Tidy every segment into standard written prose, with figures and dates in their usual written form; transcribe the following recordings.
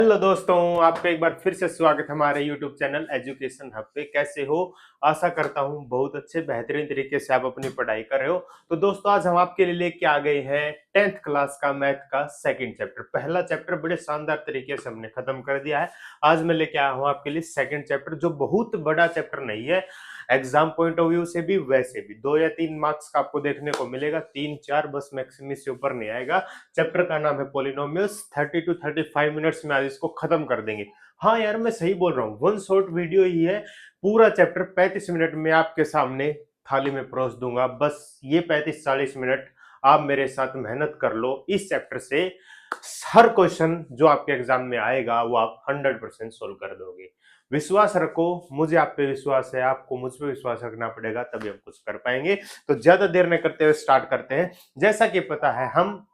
Hello दोस्तों, आपका एक बार फिर से स्वागत है हमारे YouTube चैनल एजुकेशन हब पे। कैसे हो? आशा करता हूँ बहुत अच्छे बेहतरीन तरीके से आप अपनी पढ़ाई कर रहे हो। तो दोस्तों, आज हम आपके लिए लेके आ गए हैं 10th क्लास का मैथ का सेकंड चैप्टर। पहला चैप्टर बड़े शानदार तरीके से हमने खत्म कर दिया है। आज मैं लेके आया हूँ आपके लिए सेकंड चैप्टर, जो बहुत बड़ा चैप्टर नहीं है एग्जाम पॉइंट ऑफ व्यू से भी, वैसे भी 2 या 3 मार्क्स का आपको देखने को मिलेगा, 3-4 बस मैक्सिमम से ऊपर नहीं आएगा। चैप्टर का नाम है पॉलिनोमियल्स। 30 to 35 मिनट्स में आज इसको खत्म कर देंगे। हाँ यार, मैं सही बोल रहा हूँ, वन शॉर्ट वीडियो ही है। पूरा चैप्टर 35 मिनट में आपके सामने थाली में परोस दूंगा। बस ये 35-40 मिनट आप मेरे साथ मेहनत कर लो। इस चैप्टर से हर क्वेश्चन जो आपके एग्जाम में आएगा वो आप 100% सोल्व कर दोगे। विश्वास रखो, मुझे आप पे विश्वास है, आपको मुझ पे विश्वास रखना पड़ेगा, तभी हम कुछ कर पाएंगे। तो ज्यादा देर न करते हुए स्टार्ट करते हैं। जैसा कि पता है, हम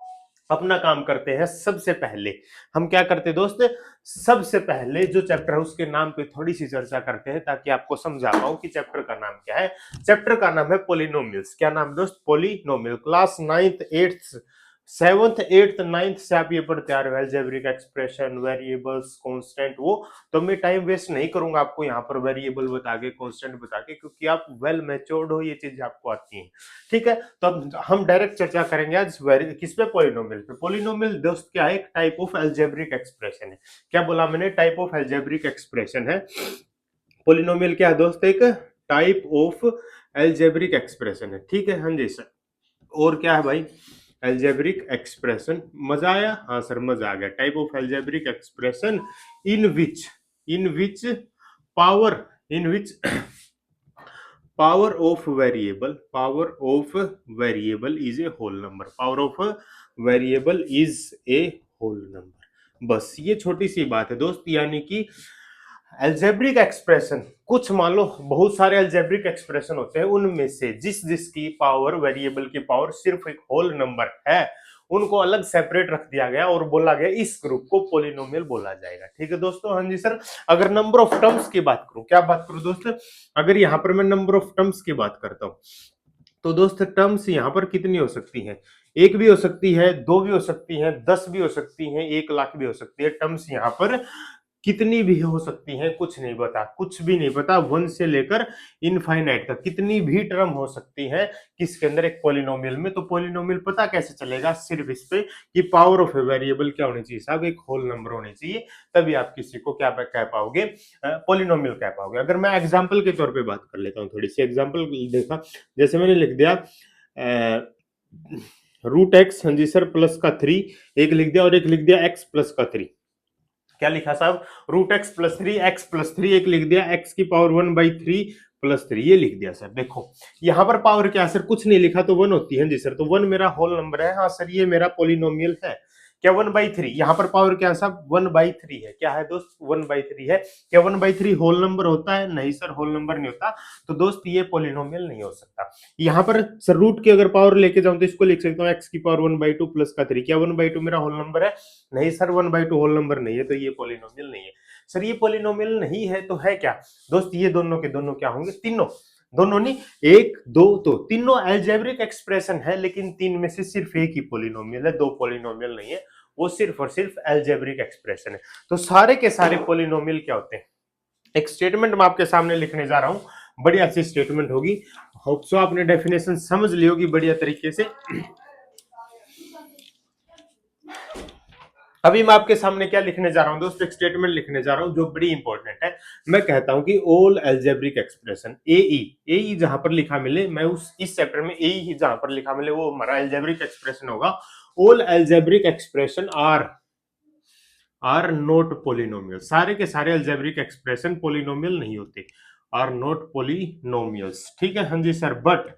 अपना काम करते हैं। सबसे पहले हम क्या करते हैं दोस्त, सबसे पहले जो चैप्टर है उसके नाम पे थोड़ी सी चर्चा करते हैं, ताकि आपको समझा पाऊं कि चैप्टर का नाम क्या है। चैप्टर का नाम है पॉलिनोमियल्स। क्या नाम दोस्त? Polynomial. Class 9th 8th 7th 8th 9th से आप ये पढ़ते आ रहे हो, अलजेब्रिक एक्सप्रेशन, वेरिएबल्स, कांस्टेंट। वो तो मैं टाइम वेस्ट नहीं करूंगा आपको यहाँ पर वेरिएबल बता के, कांस्टेंट बता के, क्योंकि आप वेल मैच्योर्ड हो, ये चीजें आपको आती हैं। ठीक है, तो हम डायरेक्ट चर्चा करेंगे आज किस पे? पॉलिनोमियल पे। पॉलिनोमियल दोस्त क्या है? एक टाइप ऑफ अलजेब्रिक एक्सप्रेशन है। क्या बोला मैंने? टाइप ऑफ अलजेब्रिक एक्सप्रेशन है। पॉलिनोमियल क्या है दोस्त? एक टाइप ऑफ अलजेब्रिक एक्सप्रेशन है। ठीक है, हाँ जी सर। और क्या है भाई? Algebraic expression. मजा आया? हाँ सर, मजा आ गया। Type of algebraic expression in which power in which power of variable is a whole number. Power of a variable is a whole number। बस ये छोटी सी बात है दोस्त। यानी कि एल्जेब्रिक एक्सप्रेशन, कुछ मान लो बहुत सारे एल्जेब्रिक एक्सप्रेशन होते हैं, उनमें से जिसकी पावर, वेरिएबल की पावर सिर्फ एक होल नंबर है, उनको अलग सेपरेट रख दिया गया और बोला गया इस ग्रुप को पॉलिनोमियल बोला जाएगा। ठीक है दोस्तों, हाँ जी सर। अगर नंबर ऑफ टर्म्स की बात करूं, क्या बात करूं दोस्त, अगर यहां पर मैं नंबर ऑफ टर्म्स की बात करता हूं, तो दोस्त टर्म्स यहां पर कितनी हो सकती हैं? एक भी हो सकती है, दो भी हो सकती हैं, 10 भी हो सकती हैं, 1 लाख भी हो सकती है। टर्म्स यहां पर कितनी भी हो सकती हैं, कुछ नहीं पता, कुछ भी नहीं पता। 1 से लेकर इनफाइनाइट तक कितनी भी टर्म हो सकती है किसके अंदर? एक पॉलिनोमियल में। तो पॉलिनोमियल पता कैसे चलेगा? सिर्फ इस पे कि पावर ऑफ ए वेरिएबल क्या होनी चाहिए साहब? एक होल नंबर होनी चाहिए, तभी आप किसी को क्या कह पाओगे? पॉलिनोमियल कह पाओगे। अगर मैं एग्जाम्पल के तौर पर बात कर लेता हूँ, थोड़ी सी एग्जाम्पल देखा, जैसे मैंने लिख दिया रूट एक्स, हाँ जी सर, प्लस का 3 एक लिख दिया, और एक लिख दिया एक्स प्लस का 3। क्या लिखा साहब? Root x plus 3, x plus 3 एक लिख दिया, एक्स की पावर 1/3 प्लस 3 ये लिख दिया सर। देखो यहां पर पावर क्या है सर? कुछ नहीं लिखा तो 1 होती है जी सर, तो 1 मेरा होल नंबर है। हाँ सर, ये मेरा पॉलिनोमियल है। क्या 1/3? यहां पर पावर क्या है साहब? 1/3 है। क्या है दोस्त? 1/3 है। क्या 1/3 होल नंबर होता है? नहीं सर, होल नंबर नहीं होता। तो दोस्त ये पॉलिनोमियल नहीं हो सकता। यहां पर सर रूट की अगर पावर लेके जाऊं तो इसको लिख सकता हूँ एक्स की पावर 1/2 प्लस का 3। क्या 1/2 मेरा होल नंबर है? नहीं सर, 1/2 होल नंबर नहीं है, तो ये पॉलिनोमियल नहीं है। सर ये पॉलिनोमियल नहीं है तो है क्या दोस्त? ये दोनों के दोनों क्या होंगे? तीनों। दोनों नहीं, एक दो, तो तीनों अलजेब्रिक एक्सप्रेशन है, लेकिन तीन में से सिर्फ एक ही पॉलिनोमियल है, दो पॉलिनोमियल नहीं है। वो सिर्फ और सिर्फ अलजेब्रिक एक्सप्रेशन है। तो सारे के सारे पॉलिनोमियल क्या होते हैं? एक स्टेटमेंट मैं आपके सामने लिखने जा रहा हूं, बड़ी अच्छी स्टेटमेंट होगी। होप सो आपने डेफिनेशन समझ ली होगी बढ़िया तरीके से। अभी मैं आपके सामने क्या लिखने जा रहा हूं दोस्त? एक स्टेटमेंट लिखने जा रहा हूं जो बड़ी इंपॉर्टेंट है। मैं कहता हूं कि ऑल अलजेब्रिक एक्सप्रेशन, एई जहां पर लिखा मिले, मैं उस इस चैप्टर में एई ही जहां पर लिखा मिले वो हमारा अलजेब्रिक एक्सप्रेशन होगा। All algebraic expression are not polynomial. सारे के सारे अलजेब्रिक एक्सप्रेशन पोलिनोमियल नहीं होते, आर नॉट पोलिनोमियल्स। ठीक है हाँ जी सर। बट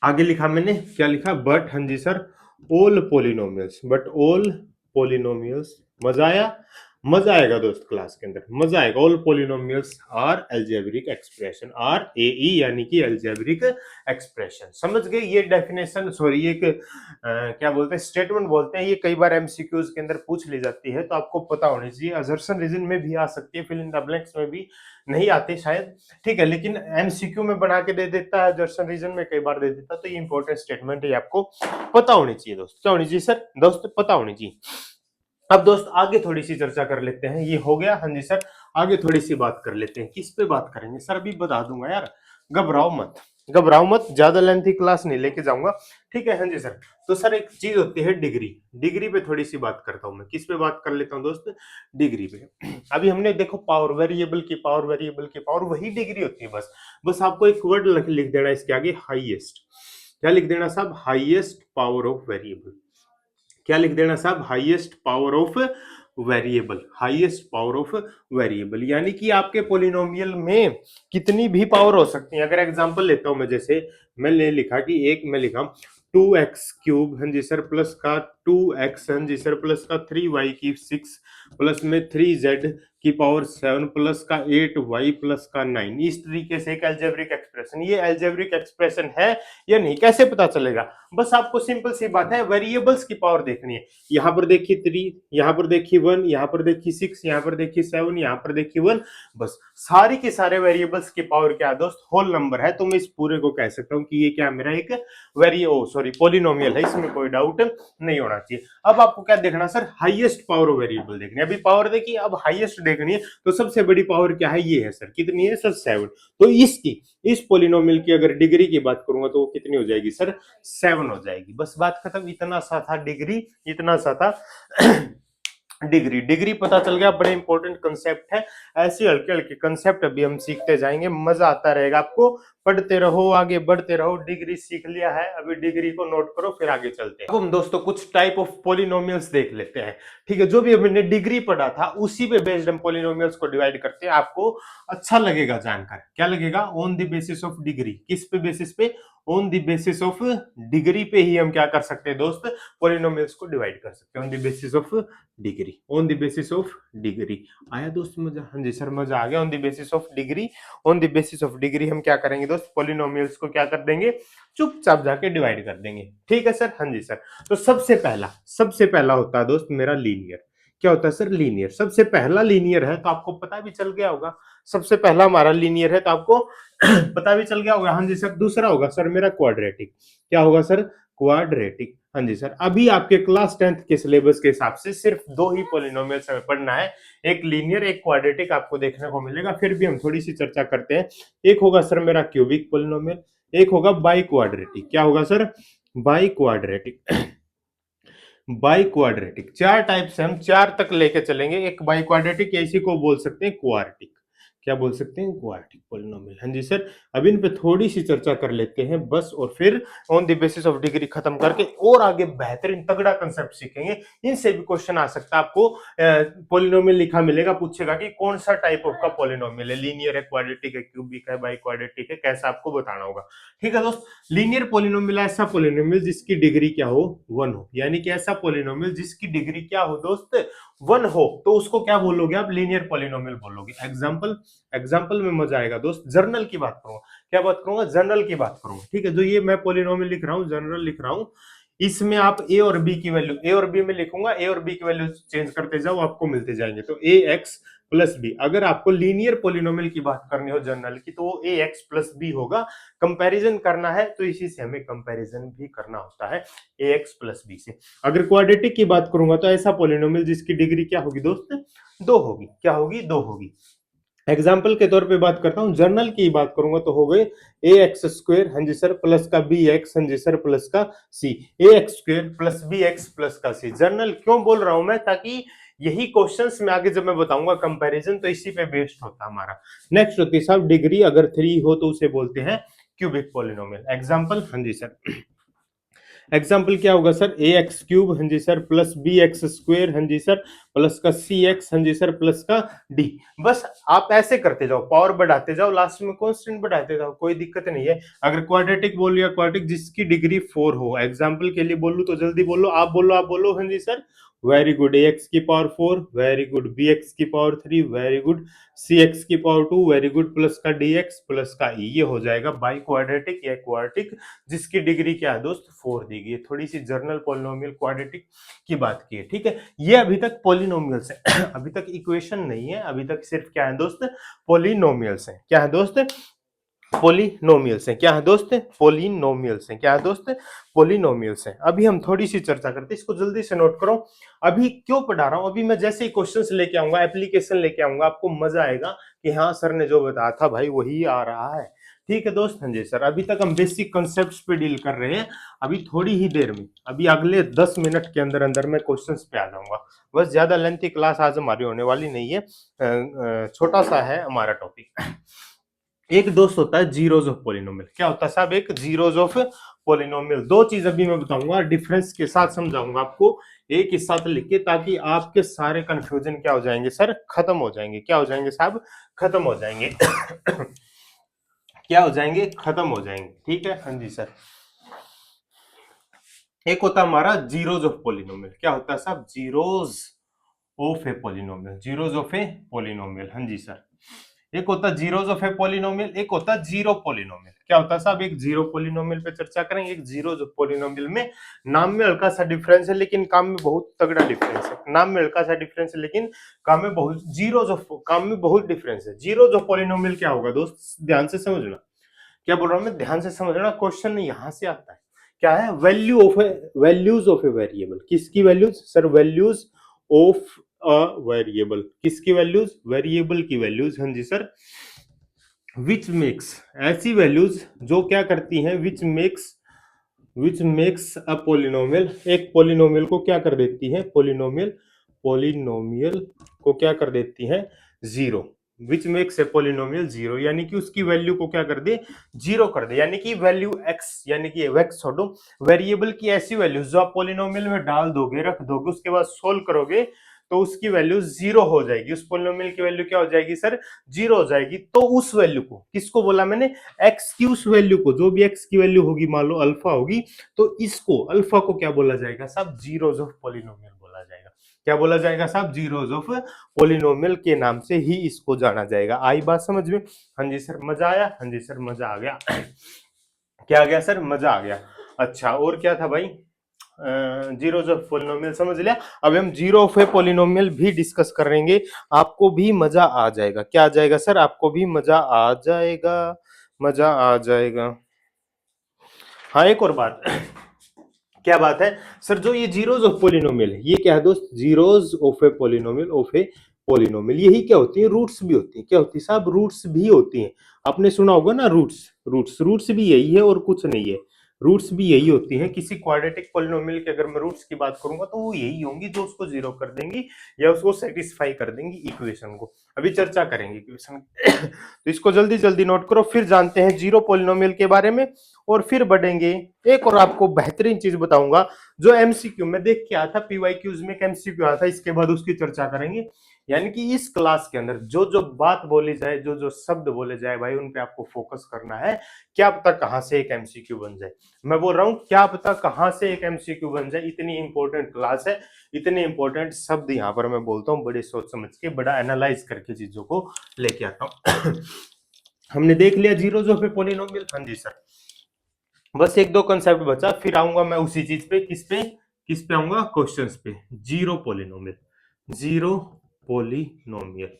आगे लिखा मैंने, क्या लिखा? बट, हाँ जी sir, all polynomials, but all polynomials. मजा आया? मजा आएगा दोस्त, क्लास के अंदर मजा आएगा। All polynomials are algebraic expression, are एई यानी कि अलजेब्रिक एक्सप्रेशन। समझ गए? ये डेफिनेशन, सॉरी, एक क्या बोलते हैं, स्टेटमेंट बोलते हैं। ये कई बार एमसीक्यूज के अंदर पूछ ली जाती है, तो आपको पता होनी चाहिए। असर्शन रीजन में भी आ सकती है, फिल इन द ब्लैंक्स में भी नहीं आती शायद। ठीक है, लेकिन एमसीक्यू में बना के दे देता है, असर्शन रीजन में कई बार दे देता है। तो ये इंपॉर्टेंट स्टेटमेंट है, आपको पता होनी चाहिए दोस्त। क्या होनी चाहिए सर? दोस्त पता होनी चाहिए। अब दोस्त आगे थोड़ी सी चर्चा कर लेते हैं, ये हो गया। हाँ जी सर, आगे थोड़ी सी बात कर लेते हैं। किस पे बात करेंगे सर? अभी बता दूंगा यार, घबराओ मत, घबराओ मत, ज्यादा लेंथी क्लास नहीं लेके जाऊंगा, ठीक है? हाँ जी सर। तो सर एक चीज होती है डिग्री, डिग्री पे थोड़ी सी बात करता हूँ मैं। किस पे बात कर लेता हूँ दोस्त? डिग्री पे। अभी हमने देखो पावर, वेरिएबल की पावर, वेरिएबल की पावर वही डिग्री होती है। बस बस आपको एक वर्ड लिख देना इसके आगे, हाईएस्ट। क्या लिख देना साहब? Highest power of variable. क्या लिख देना साहब? Highest power of variable, highest power of variable. यानी कि आपके पोलिनोमियल में कितनी भी पावर हो सकती है। अगर एग्जांपल लेता हूं मैं, जैसे मैंने लिखा कि एक मैं लिखा 2x³ हाँ जी सर प्लस का 2x हाँ जी सर प्लस का 3y की 6 प्लस में 3z की पावर 7 प्लस का 8y प्लस का 9। इस तरीके से एक एल्जेब्रिक एक्सप्रेशन, ये एल्जेब्रिक एक्सप्रेशन है या नहीं, कैसे पता चलेगा? बस आपको सिंपल सी बात है, वेरिएबल्स की पावर देखनी है। यहां पर देखिए 3, यहां पर देखिए 1, यहां पर देखिए 6, यहां पर देखिए 7, यहां पर देखिए 1। बस सारी के सारे वेरिएबल्स की पावर क्या है दोस्त? होल नंबर है। तो मैं इस पूरे को कह सकता हूं कि ये क्या मेरा एक पोलिनोमियल है, इसमें कोई डाउट नहीं होना चाहिए। अब आपको क्या देखना सर? हाईएस्ट पावर वेरिएबल देखनी है। अभी पावर देखिए, अब हाईएस्ट देखनी है। तो सबसे बड़ी पावर क्या है? ये है सर, कितनी है सर? 7। तो इसकी, इस पोलिनोमियल की अगर डिग्री की बात करूंगा तो वो कितनी हो जाएगी सर? 7 हो जाएगी। बस बात खत्म। इतना सा था डिग्री, इतना सा था डिग्री। डिग्री पता चल गया, बड़े इंपॉर्टेंट कंसेप्ट है। ऐसे हल्के हल्के कंसेप्ट अभी हम सीखते जाएंगे, मजा आता रहेगा आपको। पढ़ते रहो, आगे बढ़ते रहो। डिग्री सीख लिया है, अभी डिग्री को नोट करो, फिर आगे चलते हैं। अब हम दोस्तों कुछ टाइप ऑफ पोलिनोमियल्स देख लेते हैं, ठीक है? जो भी हमने डिग्री पढ़ा था उसी पे बेस्ड हम पोलिनोमियल्स को डिवाइड करते हैं। आपको अच्छा लगेगा जानकर। क्या लगेगा? On the basis of degree. किस पे बेसिस पे? On the basis of degree पे ही हम क्या कर सकते हैं दोस्त? पोलिनोमियल्स को डिवाइड कर सकते हैं on the basis of degree. On the basis of degree. आया दोस्त मजा? हाँ जी सर, मजा आ गया। On the basis of degree, on the basis of degree हम क्या करेंगे दोस्त? पोलिनोमियल्स को क्या कर देंगे? चुपचाप जाके डिवाइड कर देंगे, ठीक है सर? हाँ जी सर। तो सबसे पहला होता है दोस्त मेरा लीनियर। क्या होता है सर? लीनियर। सबसे पहला लीनियर है तो आपको पता भी चल गया होगा। सबसे पहला हमारा लीनियर है तो आपको पता भी चल गया होगा। हाँ जी सर। दूसरा होगा सर मेरा क्वाड्रेटिक। क्या होगा सर? क्वाड्रेटिक। हाँ जी सर। अभी आपके क्लास 10th के सिलेबस के हिसाब से सिर्फ दो ही पोलिनोमियल्स हमें पढ़ना है, एक लीनियर एक क्वाड्रेटिक आपको देखने को मिलेगा। फिर भी हम थोड़ी सी चर्चा करते हैं। एक होगा सर मेरा क्यूबिक पोलिनोमियल, एक होगा बाई क्वाड्रेटिक। क्या होगा sir? By quadratic. By quadratic चार टाइप से हम चार तक लेके चलेंगे। एक बाई क्वाड्रेटिक, इसी को बोल सकते हैं क्वार्टिक। क्या बोल सकते हैं? Quartic polynomial. हाँ जी सर। अब इन पे थोड़ी सी चर्चा कर लेते हैं बस, और फिर on the basis of degree खत्म करके और आगे बेहतरीन तगड़ा कंसेप्ट सीखेंगे। इनसे भी क्वेश्चन आ सकता है। आपको पोलिनोमियल लिखा मिलेगा, पूछेगा कि कौन सा टाइप ऑफ का पोलिनोमियल है, लीनियर है, क्वाड्रेटिक है, क्यूबिक है, बाई क्वाड्रेटिक है, कैसा आपको बताना होगा, ठीक है दोस्त? लीनियर पोलिनोमियल ऐसा पोलिनोमियल जिसकी डिग्री क्या हो? 1 हो। यानी कि ऐसा पोलिनोमियल जिसकी डिग्री क्या हो दोस्त? 1 हो, तो उसको क्या बोलोगे आप? लीनियर पोलिनोमियल बोलोगे। एग्जाम्पल में मजा आएगा दोस्त। जर्नल की बात करूंगा। क्या बात करूंगा? जनरल की बात करूंगा, ठीक है? जो ये मैं पोलिनोमियल लिख रहा हूं, जनरल लिख रहा हूं, इसमें आप ए और बी की वैल्यू, ए और बी में लिखूंगा, ए और बी की वैल्यू चेंज करते जाओ, आपको मिलते जाएंगे। तो ए एक्स प्लस बी। अगर आपको लीनियर पोलिनोमियल की बात करनी हो जनरल की, तो वो ए एक्स प्लस बी होगा। कंपैरिजन करना है तो इसी से हमें कंपैरिजन भी करना होता है, ए एक्स प्लस बी से। अगर क्वाड्रेटिक की बात करूंगा तो ऐसा पोलिनोमियल जिसकी डिग्री क्या होगी दोस्त? 2 होगी। क्या होगी? 2 होगी। एग्जाम्पल के तौर पे बात करता हूं, जर्नल की बात करूंगा तो हो गए ए एक्स स्क्वेयर हाँ जी सर प्लस का बी एक्स हाँ जी सर प्लस का C. A X square plus B X plus का सी। जर्नल क्यों बोल रहा हूं मैं? ताकि यही क्वेश्चंस में आगे जब मैं बताऊंगा कंपैरिजन, तो इसी पे बेस्ड होता हमारा। नेक्स्ट होती है साहब डिग्री, अगर 3 हो तो उसे बोलते हैं क्यूबिक पोलिनोमियल। एग्जाम्पल हाँ जी सर। एग्जाम्पल क्या होगा सर? ए एक्स क्यूब हाँ जी sir plus B X square हाँ जी सर प्लस का सी एक्स हाँ जी सर प्लस का डी। बस आप ऐसे करते जाओ, पावर बढ़ाते जाओ, लास्ट में कॉन्स्टेंट बढ़ाते जाओ, कोई दिक्कत नहीं है। अगर क्वाड्रेटिक बोल या क्वाड्रेटिक जिसकी डिग्री 4 हो, एग्जाम्पल के लिए बोलूं तो जल्दी बोलो, आप बोलो हाँ जी sir. Very good. A X की power 4, very good. B X की power 3, very good. C X की पावर 2, वेरी गुड। प्लस का डी एक्स प्लस का ई। ये हो जाएगा बाई क्वाड्रेटिक या क्वाड्रेटिक जिसकी डिग्री क्या है दोस्त? 4 दी गई। थोड़ी सी जर्नल पोलिनोमियल क्वाड्रेटिक की बात की है, ठीक है? ये अभी तक पोलिनोमियल्स है अभी तक इक्वेशन नहीं है, अभी तक सिर्फ क्या है दोस्त? पोलिनोमियल्स है। क्या है दोस्त? पोलिनोमियल्स हैं। क्या है दोस्त? पोलिनोमियल्स हैं। क्या है दोस्त? पोलिनोमियल्स हैं। अभी हम थोड़ी सी चर्चा करते हैं, इसको जल्दी से नोट करो। अभी क्यों पढ़ा रहा हूं? अभी मैं जैसे ही क्वेश्चंस लेके आऊंगा, एप्लीकेशन लेके आऊंगा, आपको मजा आएगा कि हाँ सर ने जो बताया था भाई वही आ रहा है। ठीक है दोस्त? हाँ जी सर। अभी तक हम बेसिक कॉन्सेप्ट्स पे डील कर रहे हैं। अभी थोड़ी ही देर में, अभी अगले 10 मिनट के अंदर अंदर मैं क्वेश्चंस पे आ जाऊंगा। बस ज्यादा लेंथी क्लास आज हमारी होने वाली नहीं है, छोटा सा है हमारा टॉपिक। एक दोस्त होता है जीरोज ऑफ पोलिनोमियल। क्या होता है साहब? एक जीरोज ऑफ पोलिनोमियल। दो चीज अभी मैं बताऊंगा, डिफरेंस के साथ समझाऊंगा आपको, एक ही साथ लिख के, ताकि आपके सारे कंफ्यूजन क्या हो जाएंगे सर? खत्म हो जाएंगे। क्या हो जाएंगे साहब? खत्म हो जाएंगे। क्या हो जाएंगे? खत्म हो जाएंगे। ठीक है? हाँ जी सर। एक होता है हमारा जीरोज ऑफ पोलिनोमियल। क्या होता है साहब? Zeros of A polynomial. Zeros of A polynomial. हाँ जी सर। एक होता है जीरोज ऑफ ए पोलिनोमियल, एक होता है जीरो पोलिनोमियल। क्या होता है साहब? एक जीरो पोलिनोमियल पे चर्चा करेंगे, एक जीरोज ऑफ पोलिनोमियल में नाम में हल्का सा डिफरेंस है लेकिन काम में बहुत तगड़ा डिफरेंस है। नाम में हल्का सा डिफरेंस है लेकिन काम में बहुत, जीरोज ऑफ काम में बहुत डिफरेंस है। जीरोज ऑफ पोलिनोमियल क्या होगा दोस्त? ध्यान से समझना। क्या बोल रहा हूं मैं? ध्यान से समझना। क्वेश्चन यहां से आता है। क्या है? Value of a, values of a variable. किसकी values sir? Values of a variable. किसकी वैल्यूज? वेरिएबल की वैल्यूज। हाँ जी सर। विच मेक्स, ऐसी वैल्यूज जो क्या करती हैं? Which makes a polynomial. एक पोलिनोमियल को क्या कर देती है? पोलिनोमियल को क्या कर देती है? Zero. Which makes a polynomial zero, यानी कि उसकी वैल्यू को क्या कर दे? जीरो कर दे। यानी कि वैल्यू एक्स, यानी कि एक्स छोड़ो, वेरिएबल की ऐसी वैल्यू जो आप पोलिनोमियल में डाल दोगे, रख दोगे, उसके बाद सोल्व करोगे तो उसकी वैल्यू जीरो हो जाएगी। उस पोलिनोमियल की वैल्यू क्या हो जाएगी सर? जीरो हो जाएगी। तो उस वैल्यू को, किसको बोला मैंने? एक्स की उस वैल्यू को, जो भी एक्स की वैल्यू होगी, मान लो अल्फा होगी, तो इसको, अल्फा को क्या बोला जाएगा साहब? जीरोज ऑफ पोलिनोमियल बोला जाएगा। क्या बोला जाएगा साहब? जीरोज ऑफ पोलिनोमियल के नाम से ही इसको जाना जाएगा। आई बात समझ में? हाँ जी सर। मजा आया? हाँ जी सर मजा आ गया। क्या आ गया सर? मजा आ गया। अच्छा, और क्या था भाई? जीरोज ऑफ पोलिनोमियल समझ लिया। अब हम जीरो ऑफ ए पोलिनोमियल भी डिस्कस करेंगे, आपको भी मजा आ जाएगा। क्या आ जाएगा सर? आपको भी मजा आ जाएगा। मजा आ जाएगा। हाँ, एक और बात। क्या बात है सर? जो ये जीरोज ऑफ पोलिनोमियल है, ये क्या है दोस्त? Zeros of A polynomial, of A polynomial. यही क्या होती है? रूट्स भी होती है। क्या होती है साहब? रूट्स भी होती हैं। आपने सुना होगा ना रूट्स। रूट्स भी यही है और कुछ नहीं है। रूट्स भी यही होती हैं। किसी क्वाड्रेटिक पोलिनोमियल की अगर मैं रूट्स की बात करूंगा तो वो यही होंगी जो उसको जीरो कर देंगी या उसको सेटिस्फाई कर देंगी इक्वेशन को। अभी चर्चा करेंगे इक्वेशन। तो इसको जल्दी जल्दी नोट करो, फिर जानते हैं जीरो पोलिनोमियल के बारे में और फिर बढ़ेंगे। एक और आपको बेहतरीन चीज बताऊंगा जो एमसीक्यू में देख के आया था, पीवाईक्यूज में एक एमसीक्यू आया था, इसके बाद उसकी चर्चा करेंगे। यानी कि इस क्लास के अंदर जो जो बात बोली जाए, जो जो शब्द बोले जाए भाई, उन पे आपको फोकस करना है। क्या पता कहां से एक एमसीक्यू बन जाए। मैं बोल रहा हूं क्या पता कहां से एक एमसीक्यू बन जाए। इतनी इंपॉर्टेंट क्लास है, इतने इंपॉर्टेंट शब्द यहाँ पर मैं बोलता हूँ, बड़े सोच समझ के, बड़ा एनालाइज करके चीजों को लेके आता हूँ। हमने देख लिया जीरोज ऑफ ए पॉलिनोमियल। हाँ जी सर। बस एक दो कंसेप्ट बचा, फिर आऊंगा मैं उसी चीज पे। किस पे आऊंगा? क्वेश्चंस पे। Zero polynomial. Zero polynomial.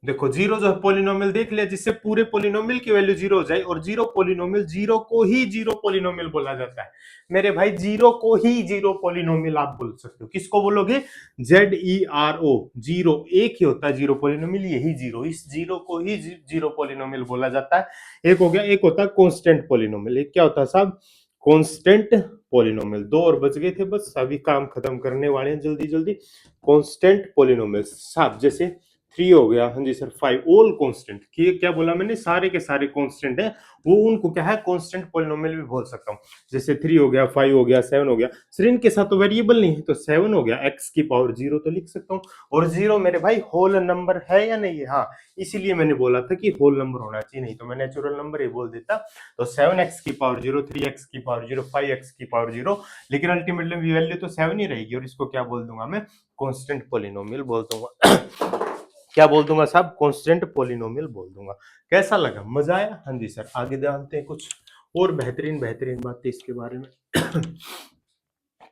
देखो, जीरो जो पोलिनोमियल देख लिया जिससे पूरे पोलिनोमियल की वैल्यू जीरो हो जाए, और जीरो पोलिनोमियल, जीरो को ही जीरो पोलिनोमियल बोला जाता है मेरे भाई। जीरो को ही जीरो पोलिनोमियल आप बोल सकते हो। किसको बोलोगे? ZERO। जीरो एक ही होता है जीरो पोलिनोमियल, यही जीरो, इस जीरो को ही जीरो पोलिनोमियल बोला जाता है। एक हो गया। एक होता है कांस्टेंट पोलिनोमियल। एक क्या होता है साहब? Constant polynomial. दो और बच गए थे, बस अभी काम खत्म करने वाले हैं जल्दी जल्दी। कांस्टेंट पोलिनोमियल साहब, जैसे 3 हो गया, हाँ जी सर, 5, ऑल कांस्टेंट। क्या बोला मैंने? सारे के सारे कांस्टेंट है, वो उनको क्या है? कांस्टेंट पोलिनोमियल भी बोल सकता हूँ। जैसे 3 हो गया, 5 हो गया, 7 हो गया। सर इनके साथ तो वेरिएबल नहीं है, तो 7 हो गया, x की पावर 0 तो लिख सकता हूँ। और 0 मेरे भाई होल नंबर है या नहीं है? हाँ, इसीलिए मैंने बोला था कि होल नंबर होना चाहिए, नहीं तो मैं नेचुरल नंबर ही बोल देता। तो 7x की पावर 0, 3x की पावर 0, 5x की पावर 0, लेकिन अल्टीमेटली वैल्यू तो 7 ही रहेगी, और इसको क्या बोल दूंगा मैं? कांस्टेंट पोलिनोमियल बोल दूंगा। क्या बोल दूंगा साहब? कांस्टेंट पोलिनोमियल बोल दूंगा। कैसा लगा? मजा आया? हाँ जी सर। आगे जानते हैं कुछ और बेहतरीन बेहतरीन बातें इसके बारे में।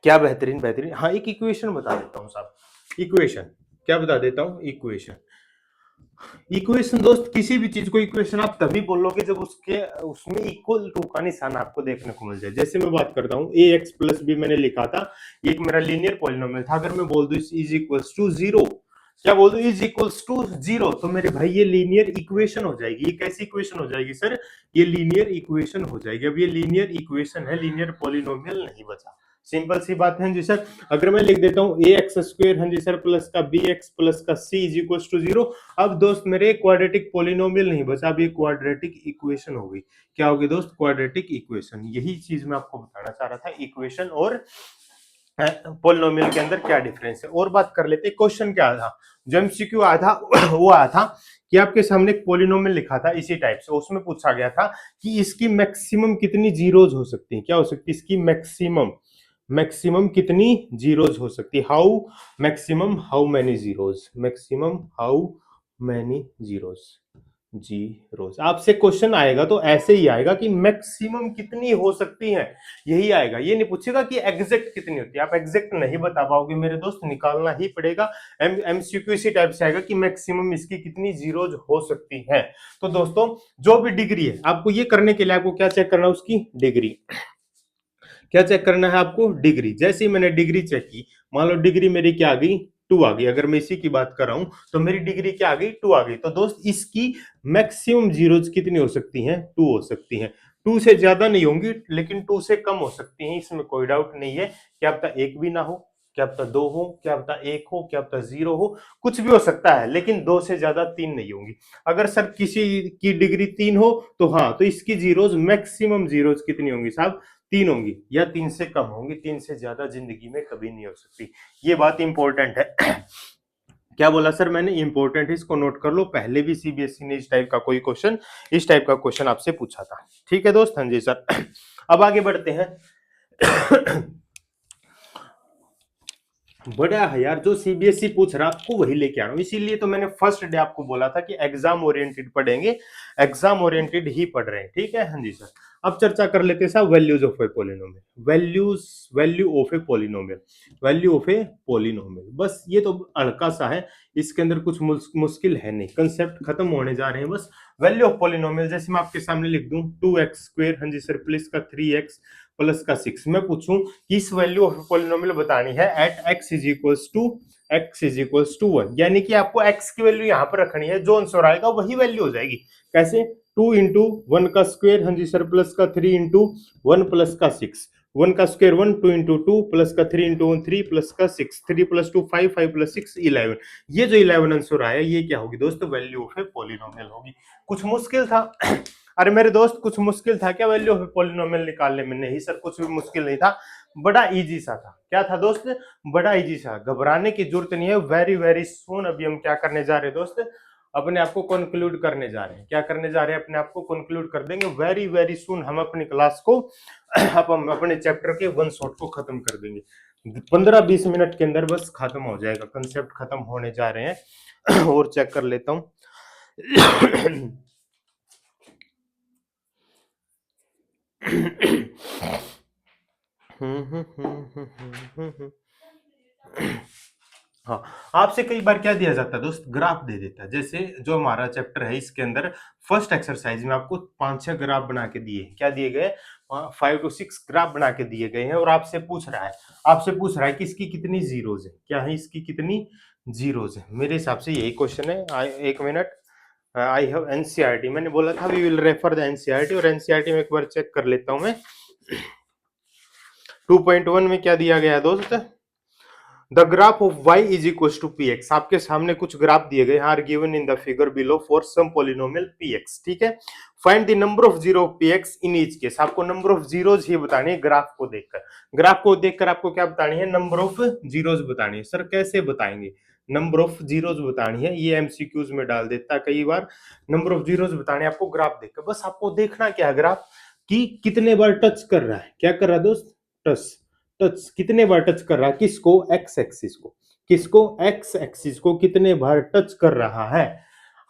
क्या बेहतरीन बेहतरीन? हाँ, एक इक्वेशन बता देता हूँ साहब। इक्वेशन क्या बता देता हूँ? इक्वेशन इक्वेशन दोस्त, किसी भी चीज को इक्वेशन आप तभी बोलोगे जब उसके उसमें इक्वल टू का निशान आपको देखने को मिल जाए। जैसे मैं बात करता हूँ ए एक्स प्लस बी मैंने लिखा था, ये एक मेरा लीनियर पॉलिनोमियल था। अगर मैं बोल दूं इज इक्वल्स टू जीरो, क्या बोल दूं इज इक्वल्स टू जीरो, तो मेरे भाई ये लीनियर इक्वेशन हो जाएगी। ये कैसी इक्वेशन हो जाएगी सर? ये लीनियर इक्वेशन हो जाएगी। अब ये लीनियर इक्वेशन है, लीनियर पॉलिनोमियल नहीं बचा। सिंपल सी बात है जी सर। अगर मैं लिख देता हूँ ए एक्स स्क्वेयर हाँ जी सर प्लस का बी एक्स प्लस का सी इज इक्वल टू जीरो, अब दोस्त मेरे क्वाड्रेटिक पॉलिनोमियल नहीं बचा, अब ये क्वाड्रेटिक इक्वेशन हो गई। क्या होगी दोस्त? Quadratic equation. यही चीज मैं आपको बताना चाह रहा था, इक्वेशन और पॉलिनोमियल के अंदर क्या डिफरेंस है। और बात कर लेते हैं क्वेश्चन क्या था, जो एमसीक्यू आया था वो आया था कि आपके सामने एक पॉलिनोमियल लिखा था इसी टाइप से, उसमें पूछा गया था कि इसकी मैक्सिमम कितनी जीरोज हो सकती है। क्या हो सकती है इसकी मैक्सिमम? मैक्सिमम कितनी जीरोज हो सकती है? How maximum, how many zeros, maximum how many zeros, zeros. आपसे क्वेश्चन आएगा तो ऐसे ही आएगा कि मैक्सिमम कितनी हो सकती है, यही आएगा। ये नहीं पूछेगा कि एग्जैक्ट कितनी होती है, आप एग्जैक्ट नहीं बता पाओगे मेरे दोस्त, निकालना ही पड़ेगा। एमसीक्यू इसी टाइप से आएगा कि मैक्सिमम इसकी कितनी जीरोज हो सकती है। तो दोस्तों जो भी डिग्री है, आपको ये करने के लिए आपको क्या चेक करना है? उसकी डिग्री। क्या चेक करना है आपको? डिग्री। जैसे ही मैंने डिग्री चेक की, मान लो डिग्री मेरी क्या आ गई? 2 आ गई। अगर मैं इसी की बात कर रहा हूं तो मेरी डिग्री क्या आ गई? 2 आ गई। तो दोस्त इसकी मैक्सिमम जीरोज कितनी हो सकती हैं? 2 हो सकती हैं। 2 से ज्यादा नहीं होंगी, लेकिन 2 से कम हो सकती हैं, इसमें कोई डाउट नहीं है। क्या पता एक भी ना हो, क्या पता 2 हो, क्या पता 1 हो, क्या पता 0 हो, कुछ भी हो सकता है, लेकिन 2 से ज्यादा 3 नहीं होंगी। अगर सर किसी की डिग्री 3 हो तो हाँ, तो इसकी जीरोज, मैक्सिमम जीरोज कितनी होंगी साहब? 3 होंगी, या 3 से कम होंगी। 3 से ज्यादा जिंदगी में कभी नहीं हो सकती। ये बात इंपॉर्टेंट है। क्या बोला सर मैंने? इंपॉर्टेंट है, इसको नोट कर लो। पहले भी सीबीएसई ने इस टाइप का कोई क्वेश्चन, इस टाइप का क्वेश्चन आपसे पूछा था। ठीक है दोस्त? हाँ जी सर। अब आगे बढ़ते हैं। बड़ा है यार, जो सीबीएसई पूछ रहा आपको वही लेके आ रहा हूं। इसीलिए तो मैंने फर्स्ट डे आपको बोला था कि एग्जाम ओरिएंटेड पढ़ेंगे, एग्जाम ओरिएंटेड ही पढ़ रहे हैं। ठीक है? हाँ जी सर। अब चर्चा कर लेते हैं साहब values of a polynomial. Values, value of a polynomial, value of a polynomial. बस ये तो हल्का सा है, इसके अंदर कुछ मुश्किल है नहीं, कंसेप्ट खत्म होने जा रहे हैं बस। वैल्यू ऑफ पॉलिनोमियल जैसे मैं आपके सामने लिख दूं 2x स्क्वायर हाँ जी सर प्लस का 3x प्लस का 6, मैं पूछूं कि इस वैल्यू ऑफ पॉलिनोमियल बतानी है at x is equals to x is equals to 1, यानी कि आपको x की वैल्यू यहां पर रखनी है, जो आंसर आएगा वही वैल्यू हो जाएगी। कैसे? 2 इंटू 1 का स्क्वायर हाँ जी सर प्लस का 3 इंटू 1 प्लस का 6, 1 का स्क्वायर 1, 2 इंटू 2 प्लस का 3 इंटू 1 3 प्लस का 6, 3 प्लस 2 5, 5 प्लस 6 11। ये जो 11 आंसर आया ये क्या होगी दोस्तों? वैल्यू ऑफ ए पॉलिनोमियल होगी। कुछ मुश्किल था? अरे मेरे दोस्त कुछ मुश्किल था क्या वैल्यू ऑफ पॉलिनोमियल निकालने में? नहीं सर, कुछ भी मुश्किल नहीं था, बड़ा इजी सा था। क्या था दोस्त? बड़ा इजी सा, घबराने की जरूरत नहीं है। वेरी वेरी सून अभी हम क्या करने जा रहे हैं दोस्त? अपने आप को कंक्लूड करने जा रहे हैं। क्या करने जा रहे हैं? अपने आप को कंक्लूड कर देंगे वेरी वेरी सून। हम अपनी क्लास को अब हम अपने चैप्टर के वन शॉट को खत्म कर देंगे। 15-20 मिनट के अंदर बस खत्म हो जाएगा, कंसेप्ट खत्म होने जा रहे हैं। और चेक कर लेता हूं। हाँ, आपसे कई बार क्या दिया जाता है दोस्त? ग्राफ दे देता है। जैसे जो हमारा चैप्टर है इसके अंदर फर्स्ट एक्सरसाइज में आपको 5-6 ग्राफ बना के दिए। क्या दिए गए? 5 to 6 ग्राफ बना के दिए गए हैं, और आपसे पूछ रहा है, कि इसकी कितनी जीरोज है। क्या है? इसकी कितनी जीरोज है? मेरे हिसाब से यही क्वेश्चन है। एक मिनट, आई हैव एनसीईआरटी, मैंने बोला था we will refer the NCERT, और एनसीईआरटी में एक बार चेक कर लेता हूं मैं। 2.1 में क्या दिया गया है दोस्त? The graph of y is equal to px। आपके सामने कुछ ग्राफ दिए गए are given in the figure below for some polynomial px। ठीक है? Find the number of zero of px in each case. आपको नंबर ऑफ जीरोज ही बतानी है ग्राफ को देखकर। ग्राफ को देखकर आपको क्या बतानी है? नंबर ऑफ जीरोज बतानी है। सर कैसे बताएंगे? नंबर ऑफ जीरोज बतानी है, ये एमसीक्यूज में डाल देता है कई बार। नंबर ऑफ जीरोज बताने आपको ग्राफ देखकर, बस आपको देखना क्या है? ग्राफ की कितने बार टच कर रहा है। क्या कर रहा है दोस्त? टच। टच कितने बार टच कर रहा है? किसको? एक्स एक्सिस को। किसको? एक्स एक्सिस को कितने बार टच कर रहा है?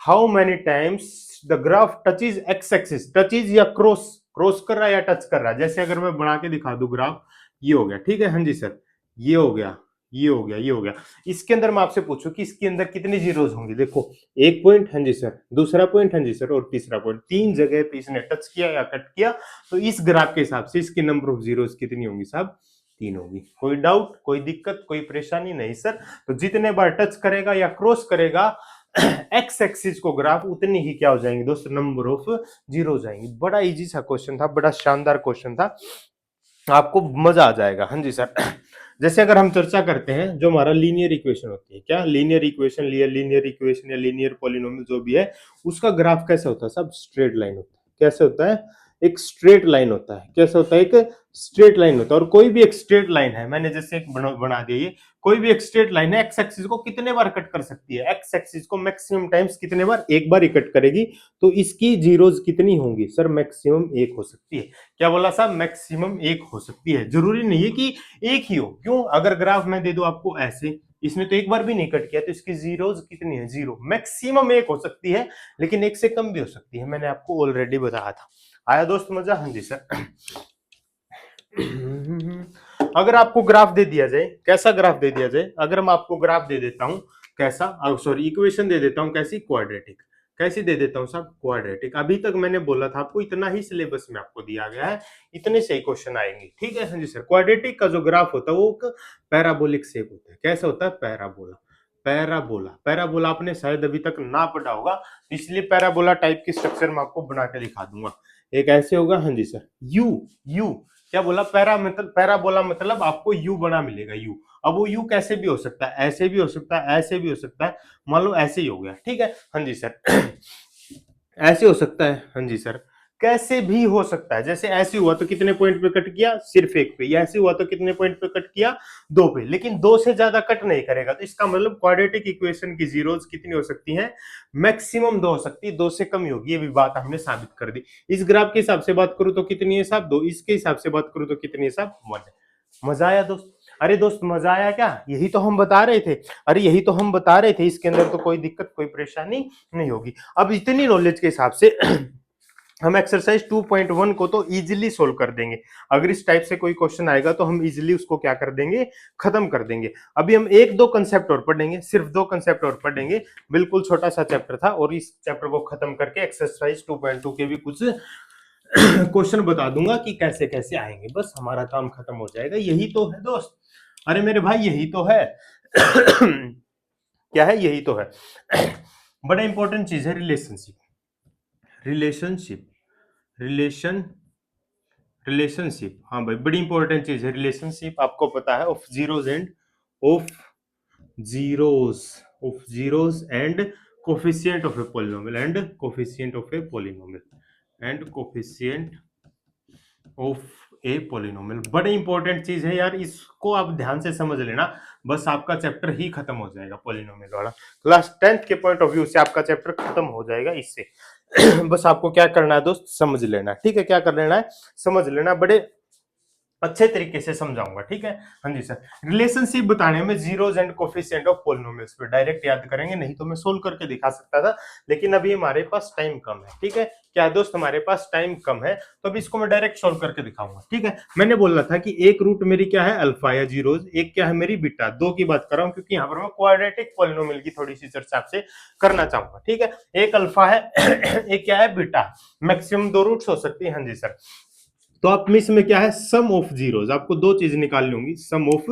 How many times the graph touches x axis. Touches या क्रॉस, क्रॉस कर रहा है या टच कर रहा है? जैसे अगर मैं बना के दिखा दूं ग्राफ, ये हो गया। ठीक है? हाँ जी सर, ये हो गया, ये हो गया, ये हो गया। इसके अंदर मैं आपसे पूछूं कि इसके अंदर कितनी जीरोज होंगी, देखो एक पॉइंट, हाँ जी सर, दूसरा पॉइंट, हाँ जी सर, और तीसरा पॉइंट, तीन जगह पे इसने टच किया या कट किया, तो इस ग्राफ के हिसाब से इसकी नंबर ऑफ जीरोज कितनी होंगी साहब, तीन होगी। कोई डाउट, कोई दिक्कत, कोई परेशानी नहीं सर। तो जितने बार टच करेगा या क्रॉस करेगा एक्स एक्सिस को ग्राफ, उतनी ही क्या हो जाएंगे दोस्त, नंबर ऑफ जीरो हो जाएंगे। बड़ा इजी सा क्वेश्चन था, बड़ा शानदार क्वेश्चन था, आपको मजा आ जाएगा। हाँ जी सर। जैसे अगर हम चर्चा करते हैं, जो हमारा लीनियर इक्वेशन होती है, क्या लीनियर इक्वेशन, लीनियर इक्वेशन या लीनियर पॉलिनोमियल जो भी है, उसका ग्राफ कैसे होता है सब, स्ट्रेट लाइन होता है। कैसे होता है, एक स्ट्रेट लाइन होता है। कैसे होता है, एक स्ट्रेट लाइन होता है। और कोई भी एक स्ट्रेट लाइन है, मैंने जैसे एक बना दिया, ये कोई भी एक स्ट्रेट लाइन है, एक्स एक्सिस को कितने बार कट कर सकती है, एक्स एक्सिस को मैक्सिमम टाइम्स कितने बार, एक बार ही कट करेगी, तो इसकी जीरोज कितनी होंगी सर, मैक्सिमम एक हो सकती है। क्या बोला साहब, मैक्सिमम एक हो सकती है। जरूरी नहीं है कि एक ही हो, क्यों, अगर ग्राफ में दे दो आपको ऐसे, इसने तो एक बार भी नहीं कट किया, तो इसकी जीरोज कितनी है, जीरो। मैक्सिमम एक हो सकती है, लेकिन एक से कम भी हो सकती है, मैंने आपको ऑलरेडी बताया था। आया दोस्त मजा, हाँ जी सर। अगर आपको ग्राफ दे दिया जाए, कैसा ग्राफ दे दिया जाए, अगर मैं आपको ग्राफ दे देता हूं, कैसा, सॉरी इक्वेशन दे देता हूं, कैसी, क्वाड्रेटिक, कैसी दे देता हूं साहब, क्वाड्रेटिक। अभी तक मैंने बोला था आपको, इतना ही सिलेबस में आपको दिया गया है, इतने से ही क्वेश्चन आएंगे, ठीक है। हाँ जी सर, क्वाड्रेटिक का जो ग्राफ होता है वो पैराबोलिक शेप होता है। कैसा होता है, पैराबोला। पैराबोला, पैराबोला आपने शायद अभी तक ना पढ़ा होगा, इसलिए पैराबोला टाइप की स्ट्रक्चर मैं आपको बना के दिखा दूंगा। एक ऐसे होगा, हाँ जी सर, यू, यू, क्या बोला, पैरा मतलब, पैराबोला मतलब आपको यू बना मिलेगा, यू। अब वो यू कैसे भी हो सकता है, ऐसे भी हो सकता है, ऐसे भी हो सकता है, मान लो ऐसे ही हो गया, ठीक है। हाँ जी सर। ऐसे हो सकता है, हाँ जी सर, कैसे भी हो सकता है। जैसे ऐसे हुआ तो कितने पॉइंट पे कट किया, सिर्फ एक पे, या ऐसे हुआ तो कितने पॉइंट पे कट किया, दो पे, लेकिन दो से ज्यादा कट नहीं करेगा। तो इसका मतलब क्वाड्रेटिक इक्वेशन की जीरोज कितनी हो सकती हैं, मैक्सिमम दो हो सकती है, दो से कम ही होगी। ये भी बात हमने साबित कर दी। इस ग्राफ के हिसाब से बात करूं तो कितनी है साहब, दो। इसके हिसाब से बात करूं तो कितनी है साहब, वन। मजा आया दोस्त, अरे दोस्त मजा आया क्या, यही तो हम बता रहे थे, अरे यही तो हम बता रहे थे। इसके अंदर तो कोई दिक्कत, कोई परेशानी नहीं होगी। अब इतनी नॉलेज के हिसाब से हम एक्सरसाइज 2.1 को तो इजीली सोल्व कर देंगे। अगर इस टाइप से कोई क्वेश्चन आएगा तो हम इजीली उसको क्या कर देंगे, खत्म कर देंगे। अभी हम एक दो कंसेप्ट और पढ़ेंगे, सिर्फ दो कंसेप्ट और पढ़ेंगे, बिल्कुल छोटा सा चैप्टर था, और इस चैप्टर को खत्म करके एक्सरसाइज 2.2 के भी कुछ क्वेश्चन बता दूंगा कि कैसे कैसे आएंगे, बस हमारा काम खत्म हो जाएगा। यही तो है दोस्त, अरे मेरे भाई यही तो है। क्या है, यही तो है। बड़ा इंपॉर्टेंट चीज है रिलेशनशिप, रिलेशनशिप, रिलेशन, रिलेशनशिप, हाँ भाई बड़ी इंपॉर्टेंट चीज है रिलेशनशिप। आपको पता है, of zeros and, of zeros, of zeros and coefficient of a polynomial, and coefficient of a polynomial, and coefficient of a polynomial. बड़े इंपॉर्टेंट चीज है यार, इसको आप ध्यान से समझ लेना, बस आपका चैप्टर ही खत्म हो जाएगा पॉलिनोमियल वाला। क्लास 10th के पॉइंट ऑफ व्यू से आपका चैप्टर खत्म हो जाएगा इससे। बस आपको क्या करना है दोस्त, समझ लेना, ठीक है। क्या कर लेना है, समझ लेना, बड़े अच्छे तरीके से समझाऊंगा, ठीक है। हाँ जी सर, रिलेशनशिप बताने में zeros and coefficient of polynomials पे डायरेक्ट याद करेंगे, नहीं तो मैं सोल्व करके दिखा सकता था, लेकिन अभी हमारे पास टाइम कम है, ठीक है। क्या दोस्त, हमारे पास टाइम कम है, तो अभी इसको मैं डायरेक्ट सोल्व करके दिखाऊंगा, ठीक है। मैंने बोला था कि एक रूट मेरी क्या है, अल्फा या जीरोज, एक क्या है मेरी बीटा, दो की बात कर रहा हूं, क्योंकि यहाँ पर मैं क्वाड्रेटिक पॉलिनोमियल की थोड़ी सी चर्चा आपसे करना चाहूंगा, ठीक है। एक अल्फा है, एक क्या है, बीटा, मैक्सिमम दो रूट्स हो सकती है, हाँ जी सर। तो आप में इसमें क्या है, सम ऑफ जीरोज, आपको दो चीज निकालनी होंगी, sum of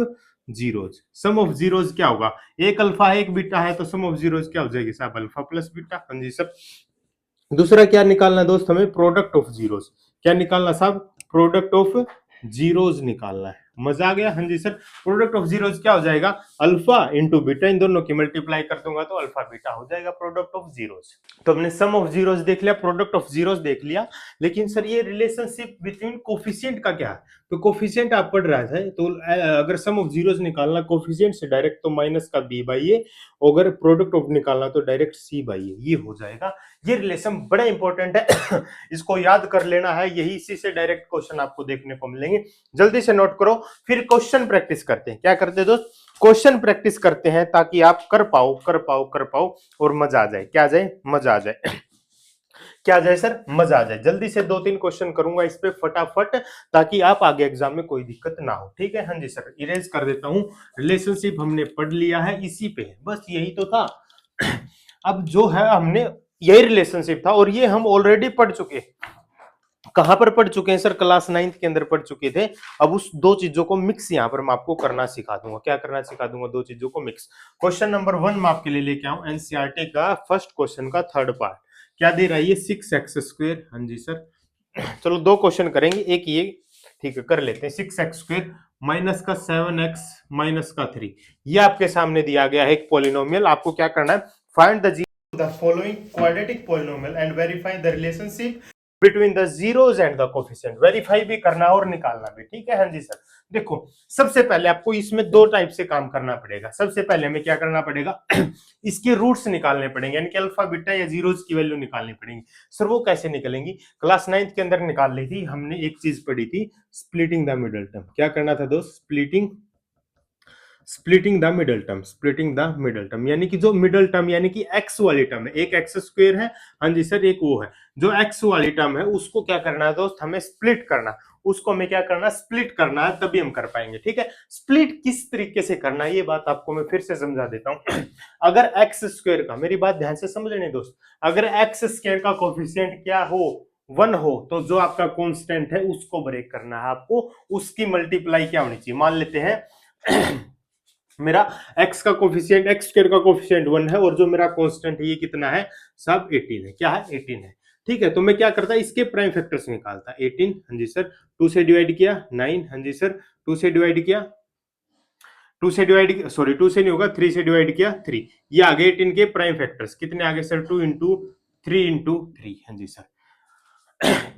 zeros. Sum of zeros क्या होगा, एक अल्फा है एक बीटा है, तो सम ऑफ जीरोज क्या हो जाएगी साहब, अल्फा प्लस बीटा, हाँ जी सर। दूसरा क्या निकालना है दोस्त, हमें प्रोडक्ट ऑफ जीरोज। क्या निकालना साहब, प्रोडक्ट ऑफ जीरोज निकालना है। मजा आ गया, हाँ जी सर। प्रोडक्ट ऑफ जीरोज क्या हो जाएगा, अल्फा इंटू बीटा, इन दोनों की मल्टीप्लाई कर दूंगा तो अल्फा बीटा हो जाएगा प्रोडक्ट ऑफ जीरोज। तो हमने सम ऑफ जीरोज देख लिया, प्रोडक्ट ऑफ जीरोज देख लिया, लेकिन सर ये रिलेशनशिप बिटवीन कोफिशिएंट का क्या है, तो कोफिशिएंट आप पढ़ रहा था, तो अगर सम ऑफ जीरोज निकालना कोफिशिएंट से डायरेक्ट, तो माइनस का बी बाई ए, अगर प्रोडक्ट ऑफ निकालना तो डायरेक्ट सी बाई ए, ये हो जाएगा। ये रिलेशन बड़ा इंपॉर्टेंट है, इसको याद कर लेना है, यही इसी से डायरेक्ट क्वेश्चन आपको देखने को मिलेंगे। जल्दी से नोट करो, फिर क्वेश्चन प्रैक्टिस करते हैं। क्या करते हैं दोस्त, क्वेश्चन प्रैक्टिस करते हैं, ताकि आप कर पाओ, कर पाओ, कर पाओ, और मजा आ जाए। क्या आ जाए, मजा आ जाए। क्या आ जाए सर, मजा आ जाए। जल्दी से 2-3 क्वेश्चन करूंगा इस पे फटाफट, ताकि आप आगे एग्जाम में कोई दिक्कत ना हो। ठीक है, हाँ जी सर, इरेज कर देता हूँ। रिलेशनशिप हमने पढ़ लिया है, इसी पे है, बस यही तो था। अब जो है हमने यही रिलेशनशिप था, और ये हम ऑलरेडी पढ़ चुके। कहां पर पढ़ चुके हैं सर, क्लास 9th के अंदर पढ़ चुके थे। अब उस दो चीजों को मिक्स यहां पर मैं आपको करना सिखा दूंगा। क्या करना सिखा दूंगा, दो चीजों को मिक्स। क्वेश्चन नंबर 1 मैं आपके लिए लेके आऊं, एनसीईआरटी का फर्स्ट क्वेश्चन का थर्ड पार्ट। क्या दे रहा है ये, 6x²। हाँ जी सर, चलो दो क्वेश्चन करेंगे, एक ये, ठीक है कर लेते हैं। 6x² माइनस का 7x माइनस का 3, ये आपके सामने दिया गया है एक पॉलिनोमियल। आपको क्या करना है, find the following quadratic polynomial and verify the relationship between the zeros and the coefficient. Verify भी करना और निकालना भी। ठीक है, हाँ जी सर। देखो, सबसे पहले आपको इसमें दो टाइप से काम करना पड़ेगा। सबसे पहले हमें क्या करना पड़ेगा, इसके रूट्स निकालने पड़ेंगे, यानी कि अल्फा बीटा या जीरोज की वैल्यू निकालनी पड़ेगी। सर वो कैसे निकलेंगी, क्लास 9th के अंदर निकाल ली थी हमने, एक चीज पढ़ी थी, स्प्लिटिंग द मिडल टर्म। क्या करना था दोस्त, splitting the middle term, splitting the middle term, यानी कि जो मिडल टर्म यानी कि एक्स वाली टर्म है, एक x² है, हाँ जी सर, एक वो है, जो एक्स वाली टर्म है उसको क्या करना है दोस्त, हमें स्प्लिट करना। उसको हमें क्या करना, स्प्लिट करना है, तभी हम कर पाएंगे। ठीक है, स्प्लिट किस तरीके से करना है ये बात आपको मैं फिर से समझा देता हूं। अगर x² का, मेरी बात ध्यान से समझ लेनी दोस्त, अगर x² का कोफिशिएंट क्या हो, 1 हो, तो जो आपका कांस्टेंट है उसको ब्रेक करना है आपको, उसकी मल्टीप्लाई क्या होनी चाहिए। मान लेते हैं मेरा x का कोफिशिएंट, x² का कोफिशिएंट 1 है, और जो मेरा कांस्टेंट है ये कितना है, सब 18 है। क्या है, 18 है। ठीक है, तो मैं क्या करता, इसके प्राइम फैक्टर्स निकालता। 18, हाँ जी सर, 2 से डिवाइड किया 9, हाँ जी सर, 2 से डिवाइड किया, 2 से डिवाइड, सॉरी 2 से नहीं होगा, 3 से डिवाइड किया 3। ये आ गए 18 के प्राइम फैक्टर्स, कितने आ गए सर, 2 इंटू 3 इंटू 3, हाँ जी सर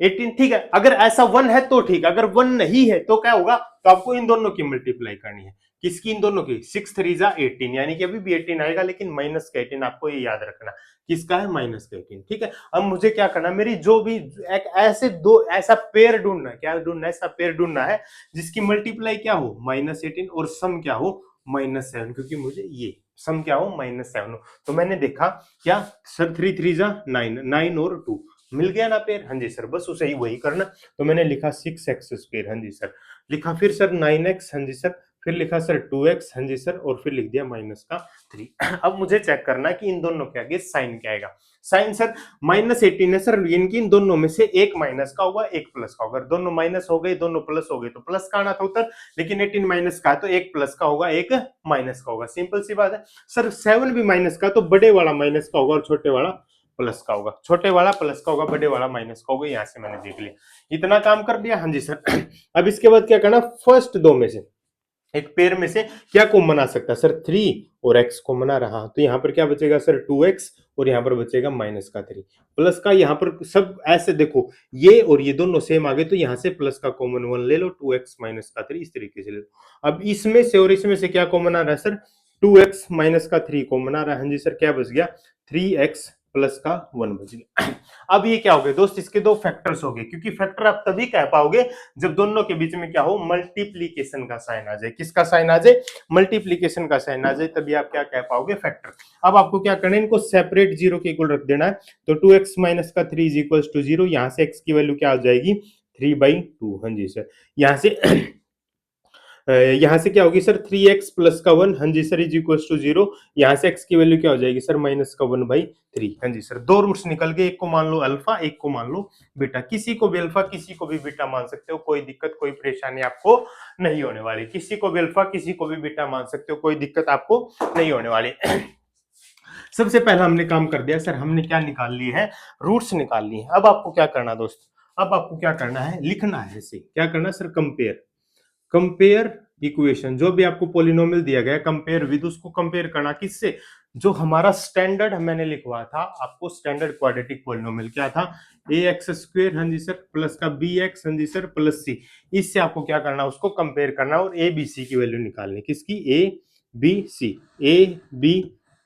18। ठीक है, अगर ऐसा 1 है तो ठीक, अगर 1 नहीं है तो क्या होगा, तो आपको इन दोनों की मल्टीप्लाई करनी है। किसकी, इन दोनों की, 6 3 जा 18, यानी कि अभी भी 18 आएगा, लेकिन माइनस का 18, आपको ये याद रखना। किसका है, माइनस का 18। ठीक है, अब मुझे क्या करना, मेरी जो भी एक ऐसे दो, ऐसा पेयर ढूंढना है। क्या ढूंढना है, ऐसा पेयर ढूंढना है जिसकी मल्टीप्लाई क्या हो, -18, और सम क्या हो, -7, क्योंकि मुझे ये सम क्या हो, -7 हो। तो मैंने देखा क्या सर, 3 3 जा 9, 9 और 2 मिल गया ना पेयर, हाँ जी सर, बस उसे ही वही करना। तो मैंने लिखा 6x², हाँ जी सर, लिखा फिर सर 9x, हाँ जी सर, फिर लिखा सर 2x, हाँ जी सर, और फिर लिख दिया -3। अब मुझे चेक करना है कि इन दोनों के आगे साइन क्या आएगा। साइन सर -18 है सर, इनकी इन दोनों में से एक माइनस का होगा, एक प्लस का होगा। दोनों माइनस हो गए, दोनों प्लस हो गए, तो प्लस का आना था उत्तर, लेकिन 18 माइनस का है तो एक प्लस का होगा, एक माइनस का होगा। सिंपल सी बात है सर। 7 भी माइनस का, तो बड़े वाला माइनस का होगा और छोटे वाला प्लस का होगा, छोटे वाला प्लस का होगा, बड़े वाला माइनस का होगा। यहां से मैंने देख लिया, इतना काम कर दिया, हाँ जी सर। अब इसके बाद क्या करना, फर्स्ट दो में से एक पेयर में से क्या कॉमन आ सकता है सर, 3 और x कॉमन आ रहा, तो यहाँ पर क्या बचेगा सर, 2x, और यहाँ पर बचेगा -3, प्लस का यहाँ पर सब ऐसे देखो, ये और ये दोनों सेम आ गए, तो यहाँ से प्लस का कॉमन 1 ले लो, 2x -3, इस तरीके से ले लो। अब इसमें से और इसमें से क्या कॉमन आ रहा है सर, 2x -3 कॉमन आ रहा है, हाँ जी सर, क्या बच गया, 3x प्लस का 1 बच गया। अब ये क्या हो गए दोस्त, इसके दो फैक्टर्स हो गए, क्योंकि फैक्टर आप तभी कह पाओगे जब दोनों के बीच में क्या हो, मल्टीप्लीकेशन का साइन आ जाए। किसका साइन आ जाए, मल्टीप्लीकेशन का साइन आ जाए, तभी आप क्या कह पाओगे, फैक्टर। अब आपको क्या करना है, इनको सेपरेट जीरो के इक्वल रख देना है। तो 2x -3 इज इक्वल टू 0, यहां से x की वैल्यू क्या हो जाएगी, 3/2, हाँ जी सर। यहाँ से क्या होगी सर, 3x प्लस का 1, हाँ जी सर, इज इक्वल टू 0। यहाँ से x की वैल्यू क्या हो जाएगी सर, माइनस का 1/3, हाँ जी सर। दो रूट्स निकल गए, एक को मान लो अल्फा, एक को मान लो बीटा। किसी को भी अल्फा, किसी को भी बीटा मान सकते हो, कोई दिक्कत कोई परेशानी आपको नहीं होने वाली। किसी को भी अल्फा, किसी को भी बीटा मान सकते हो, कोई दिक्कत आपको नहीं होने वाली। सबसे पहला हमने काम कर दिया सर, हमने क्या निकाल ली है, रूट्स निकाल ली है। अब आपको क्या करना दोस्त, अब आपको क्या करना है, लिखना है इसे। क्या करना है सर, कंपेयर इक्वेशन, जो भी आपको पॉलिनोमियल दिया गया कंपेयर विद, उसको कंपेयर करना किससे, जो हमारा स्टैंडर्ड मैंने लिखवा था आपको, स्टैंडर्ड क्वाड्रेटिक पॉलिनोमियल क्या था, ax², हाँ जी सर, प्लस का bx, हाँ जी सर, प्लस c। इससे आपको क्या करना, उसको कंपेयर करना और a b c की वैल्यू निकालनी। किसकी, a b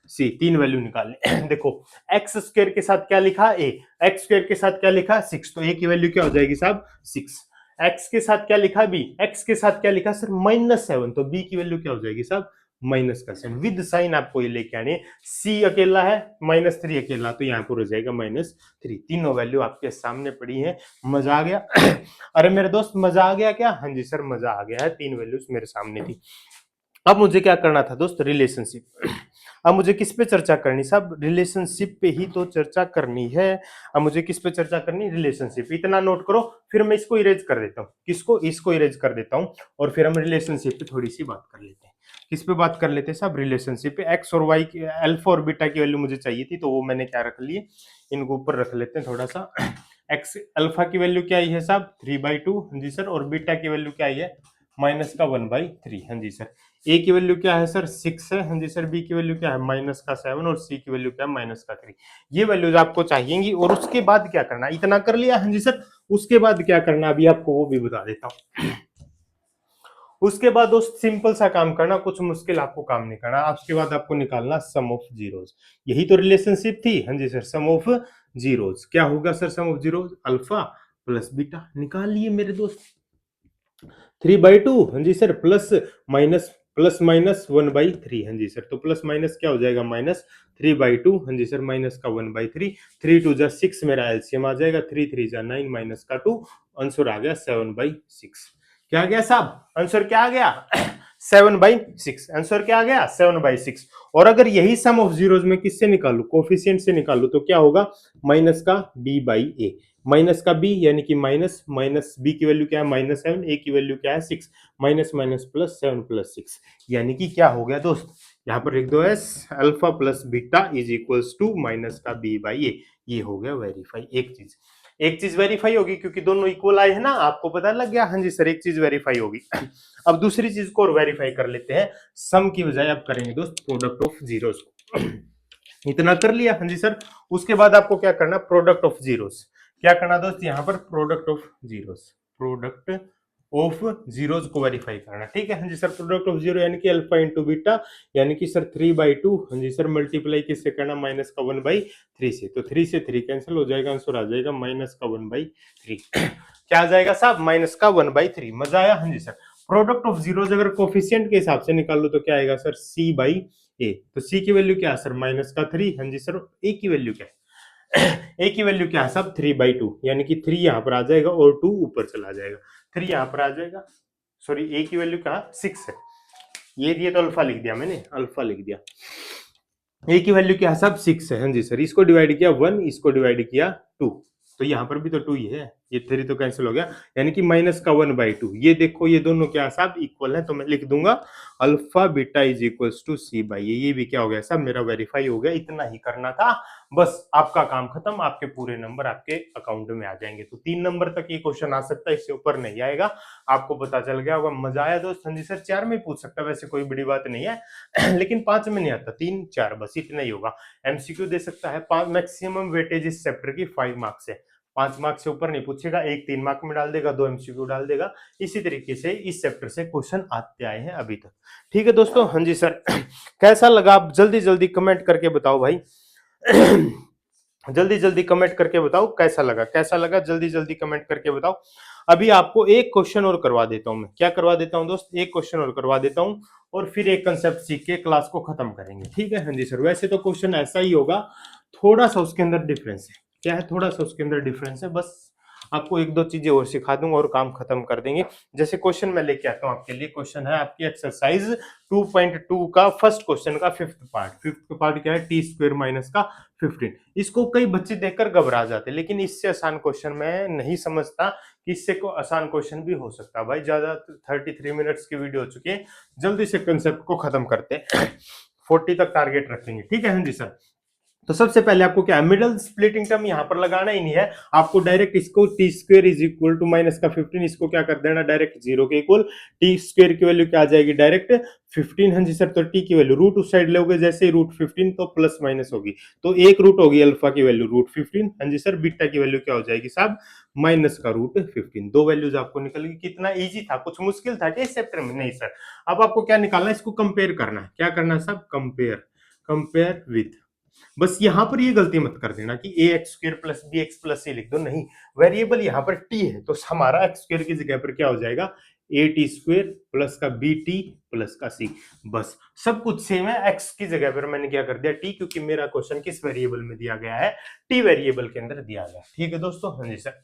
c, तीन वैल्यू निकालनी। देखो x² के साथ क्या लिखा, a, x² के साथ क्या लिखा, 6, तो a की वैल्यू क्या हो जाएगी साहब, 6। x के साथ क्या लिखा, b, x के साथ क्या लिखा सर, -7, तो b की वैल्यू क्या हो जाएगी साहब, माइनस का साइन विद साइन आपको ये लेके आनी है। सी अकेला है, -3 अकेला, तो यहाँ पर हो जाएगा -3। तीनों वैल्यू आपके सामने पड़ी है। मजा आ गया? अरे मेरे दोस्त मजा आ गया क्या? हाँ जी सर मजा आ गया है, तीन वैल्यूज मेरे सामने थी। अब मुझे क्या करना था दोस्त? रिलेशनशिप। अब मुझे किस पे चर्चा करनी साहब? रिलेशनशिप पे ही तो चर्चा करनी है। अब मुझे किस पे चर्चा करनी? रिलेशनशिप। इतना नोट करो, फिर मैं इसको इरेज कर देता हूँ। किसको? इसको इरेज कर देता हूँ, और फिर हम रिलेशनशिप पे थोड़ी सी बात कर लेते हैं। किस पे बात कर लेते हैं साहब? रिलेशनशिप पे। एक्स और वाई की, अल्फा और बीटा की वैल्यू मुझे चाहिए थी, तो वो मैंने क्या रख ली है, इनको ऊपर रख लेते हैं थोड़ा सा। एक्स अल्फा की वैल्यू क्या आई है साहब? 3/2, हाँ जी सर। और बीटा की वैल्यू क्या आई है? -1/3, हाँ जी सर। ए की वैल्यू क्या है सर? 6 है, हाँ जी सर। बी की वैल्यू क्या है? -7, और सी की वैल्यू क्या है? -3। ये वैल्यूज आपको चाहिएंगी, और उसके बाद क्या करना? इतना कर लिया, हाँ जी सर। उसके बाद क्या करना अभी आपको वो भी बता देता हूँ। उसके बाद दोस्त सिंपल सा काम करना, कुछ मुश्किल आपको काम नहीं करना। उसके बाद आपको निकालना सम ऑफ जीरोज। यही तो रिलेशनशिप थी, हाँ जी सर। सम ऑफ जीरोज क्या होगा sir? Sum of zeros alpha plus beta. निकाल लिए मेरे दोस्त। 3/2, हाँ जी सर। प्लस माइनस 1/3, हाँ जी सर। तो प्लस माइनस क्या हो जाएगा? -3/2, हाँ जी सर। माइनस का 1/3। 3 2 6 मेरा एलसीएम आ जाएगा। 3 3 9 माइनस का 2। आंसर आ गया 7/6। क्या आ गया साहब? आंसर क्या आ गया? 7/6। आंसर क्या आ गया? 7/6। और अगर यही सम ऑफ जीरोज में किससे निकालू? कोफिशिएंट से निकालू, तो क्या होगा? माइनस का b/a। माइनस का b यानी कि माइनस, माइनस b की वैल्यू क्या है? -7, a की वैल्यू क्या है? 6। माइनस माइनस प्लस 7 + 6, यानी कि क्या हो गया दोस्त? यहाँ पर लिख दो as alpha plus beta is equals to minus का b/a। ये हो गया वेरीफाई। एक चीज वेरीफाई होगी, क्योंकि दोनों इक्वल आए हैं ना, आपको पता लग गया। हाँ जी सर, एक चीज वेरीफाई होगी। अब दूसरी चीज को और वेरीफाई कर लेते हैं। सम की बजाय अब करेंगे दोस्त प्रोडक्ट ऑफ जीरोस को। इतना कर लिया, हाँ जी सर। उसके बाद आपको क्या करना? Product of zeros. क्या करना दोस्त? यहाँ पर product of zeros, product of zeros को वेरीफाई करना। ठीक है, हाँ जी सर। प्रोडक्ट ऑफ जीरो यानी कि अल्फा इंटू बीटा, यानी कि सर 3/2, हाँ जी सर। मल्टीप्लाई किससे करना? -1/3 से। तो 3 से 3 कैंसिल हो जाएगा, आंसर आ जाएगा -1/3। क्या आ जाएगा साहब? -1/3। मजा आया? हाँ जी सर। प्रोडक्ट ऑफ जीरोस अगर कोफिशिएंट के हिसाब से निकाल लो तो क्या आएगा सर? c/a। तो c की वैल्यू क्या है सर? -3, हाँ जी सर। a की वैल्यू क्या है? a की वैल्यू क्या है साहब? 3/2, यानी कि 3 यहां पर आ जाएगा और 2 ऊपर चला जाएगा। 3 यहां पर आ जाएगा। सॉरी, a की वैल्यू क्या? 6 है। ये दिए तो अल्फा लिख दिया मैंने, अल्फा लिख दिया। a की वैल्यू क्या है साहब? 6 है, हाँ जी सर। इसको डिवाइड किया 1, इसको डिवाइड किया 2, तो यहाँ पर भी तो 2 ही है। ये 3 तो कैंसिल हो गया, यानी कि -1/2। ये देखो, ये दोनों क्या साहब? इक्वल है। तो मैं लिख दूंगा alpha beta is equals to c/a। ये भी क्या हो गया साहब? मेरा वेरीफाई हो गया। इतना ही करना था बस, आपका काम खत्म। आपके पूरे नंबर आपके अकाउंट में आ जाएंगे। तो 3 नंबर तक ये क्वेश्चन आ सकता है, इससे ऊपर नहीं आएगा। आपको पता चल गया होगा। मजा आया दोस्त? हाँ जी सर। 4 में पूछ सकता है, वैसे कोई बड़ी बात नहीं है। लेकिन 5 में नहीं आता, 3 4 बस इतना ही होगा। एमसीक्यू दे सकता है। 5 मैक्सिमम वेटेज इस चैप्टर की 5 मार्क्स है। 5 मार्क्स से ऊपर नहीं पूछेगा। एक 3 मार्क में डाल देगा, 2 एमसीक्यू डाल देगा। इसी तरीके से इस चैप्टर से क्वेश्चन आते आए हैं अभी तक। ठीक है दोस्तों, हाँ जी सर। कैसा लगा? आप जल्दी जल्दी कमेंट करके बताओ भाई। जल्दी जल्दी कमेंट करके बताओ कैसा लगा, कैसा लगा? जल्दी जल्दी कमेंट करके बताओ। अभी आपको एक क्वेश्चन और करवा देता हूं मैं। क्या करवा देता हूं दोस्त? एक क्वेश्चन और करवा देता हूं, और फिर एक कंसेप्ट सीख के क्लास को खत्म करेंगे। ठीक है, हाँ जी सर। वैसे तो क्वेश्चन ऐसा ही होगा, थोड़ा सा उसके अंदर डिफरेंस है। क्या है? थोड़ा सा उसके अंदर डिफरेंस है। बस आपको एक दो चीजें और सिखा दूंगा और काम खत्म कर देंगे। जैसे क्वेश्चन मैं लेके आता हूं आपके लिए। क्वेश्चन है आपकी एक्सरसाइज 2.2 का फर्स्ट क्वेश्चन का फिफ्थ पार्ट। फिफ्थ पार्ट क्या है? t² माइनस का 15। इसको कई बच्चे देखकर घबरा जाते, लेकिन इससे आसान क्वेश्चन मैं नहीं समझता कि इससे को आसान क्वेश्चन भी हो सकता है। भाई ज्यादा 33 मिनट्स की वीडियो हो चुकी है, जल्दी से कंसेप्ट को खत्म करते हैं। 40 तक टारगेट रखेंगे। ठीक है, हाँ जी सर। तो सबसे पहले आपको क्या है? मिडल स्प्लिटिंग टर्म यहां पर लगाना ही नहीं है। आपको डायरेक्ट इसको t² is equal to minus का 15, इसको क्या कर देना? डायरेक्ट 0 के इक्वल। t² की वैल्यू क्या आ जाएगी? डायरेक्ट 15, हाँ जी सर। तो t की वैल्यू रूट उस साइड लोगे, जैसे ही √15 तो प्लस माइनस होगी, तो एक रूट होगी अल्फा की वैल्यू √15, हाँ जी सर। बीटा की वैल्यू क्या हो जाएगी साहब? माइनस का √15। दो वैल्यूज आपको निकल गई। कितना इजी था? कुछ मुश्किल था क्या इस चैप्टर में? नहीं सर। अब आपको क्या निकालना है? इसको कंपेयर करना है। क्या करना है साहब? कंपेयर। Compare with. बस यहां पर ये गलती मत कर देना कि ax² plus bx plus c लिख दो। नहीं, वेरिएबल यहां पर t है, तो हमारा x² की जगह पर क्या हो जाएगा? ए टी स्क्वेयर प्लस का बी टी प्लस का सी। बस सब कुछ सेम है, एक्स की जगह पर मैंने क्या कर दिया टी, क्योंकि मेरा क्वेश्चन किस वेरिएबल में दिया गया है, टी वेरिएबल के अंदर दिया गया। ठीक है दोस्तों, हाँ जी sir.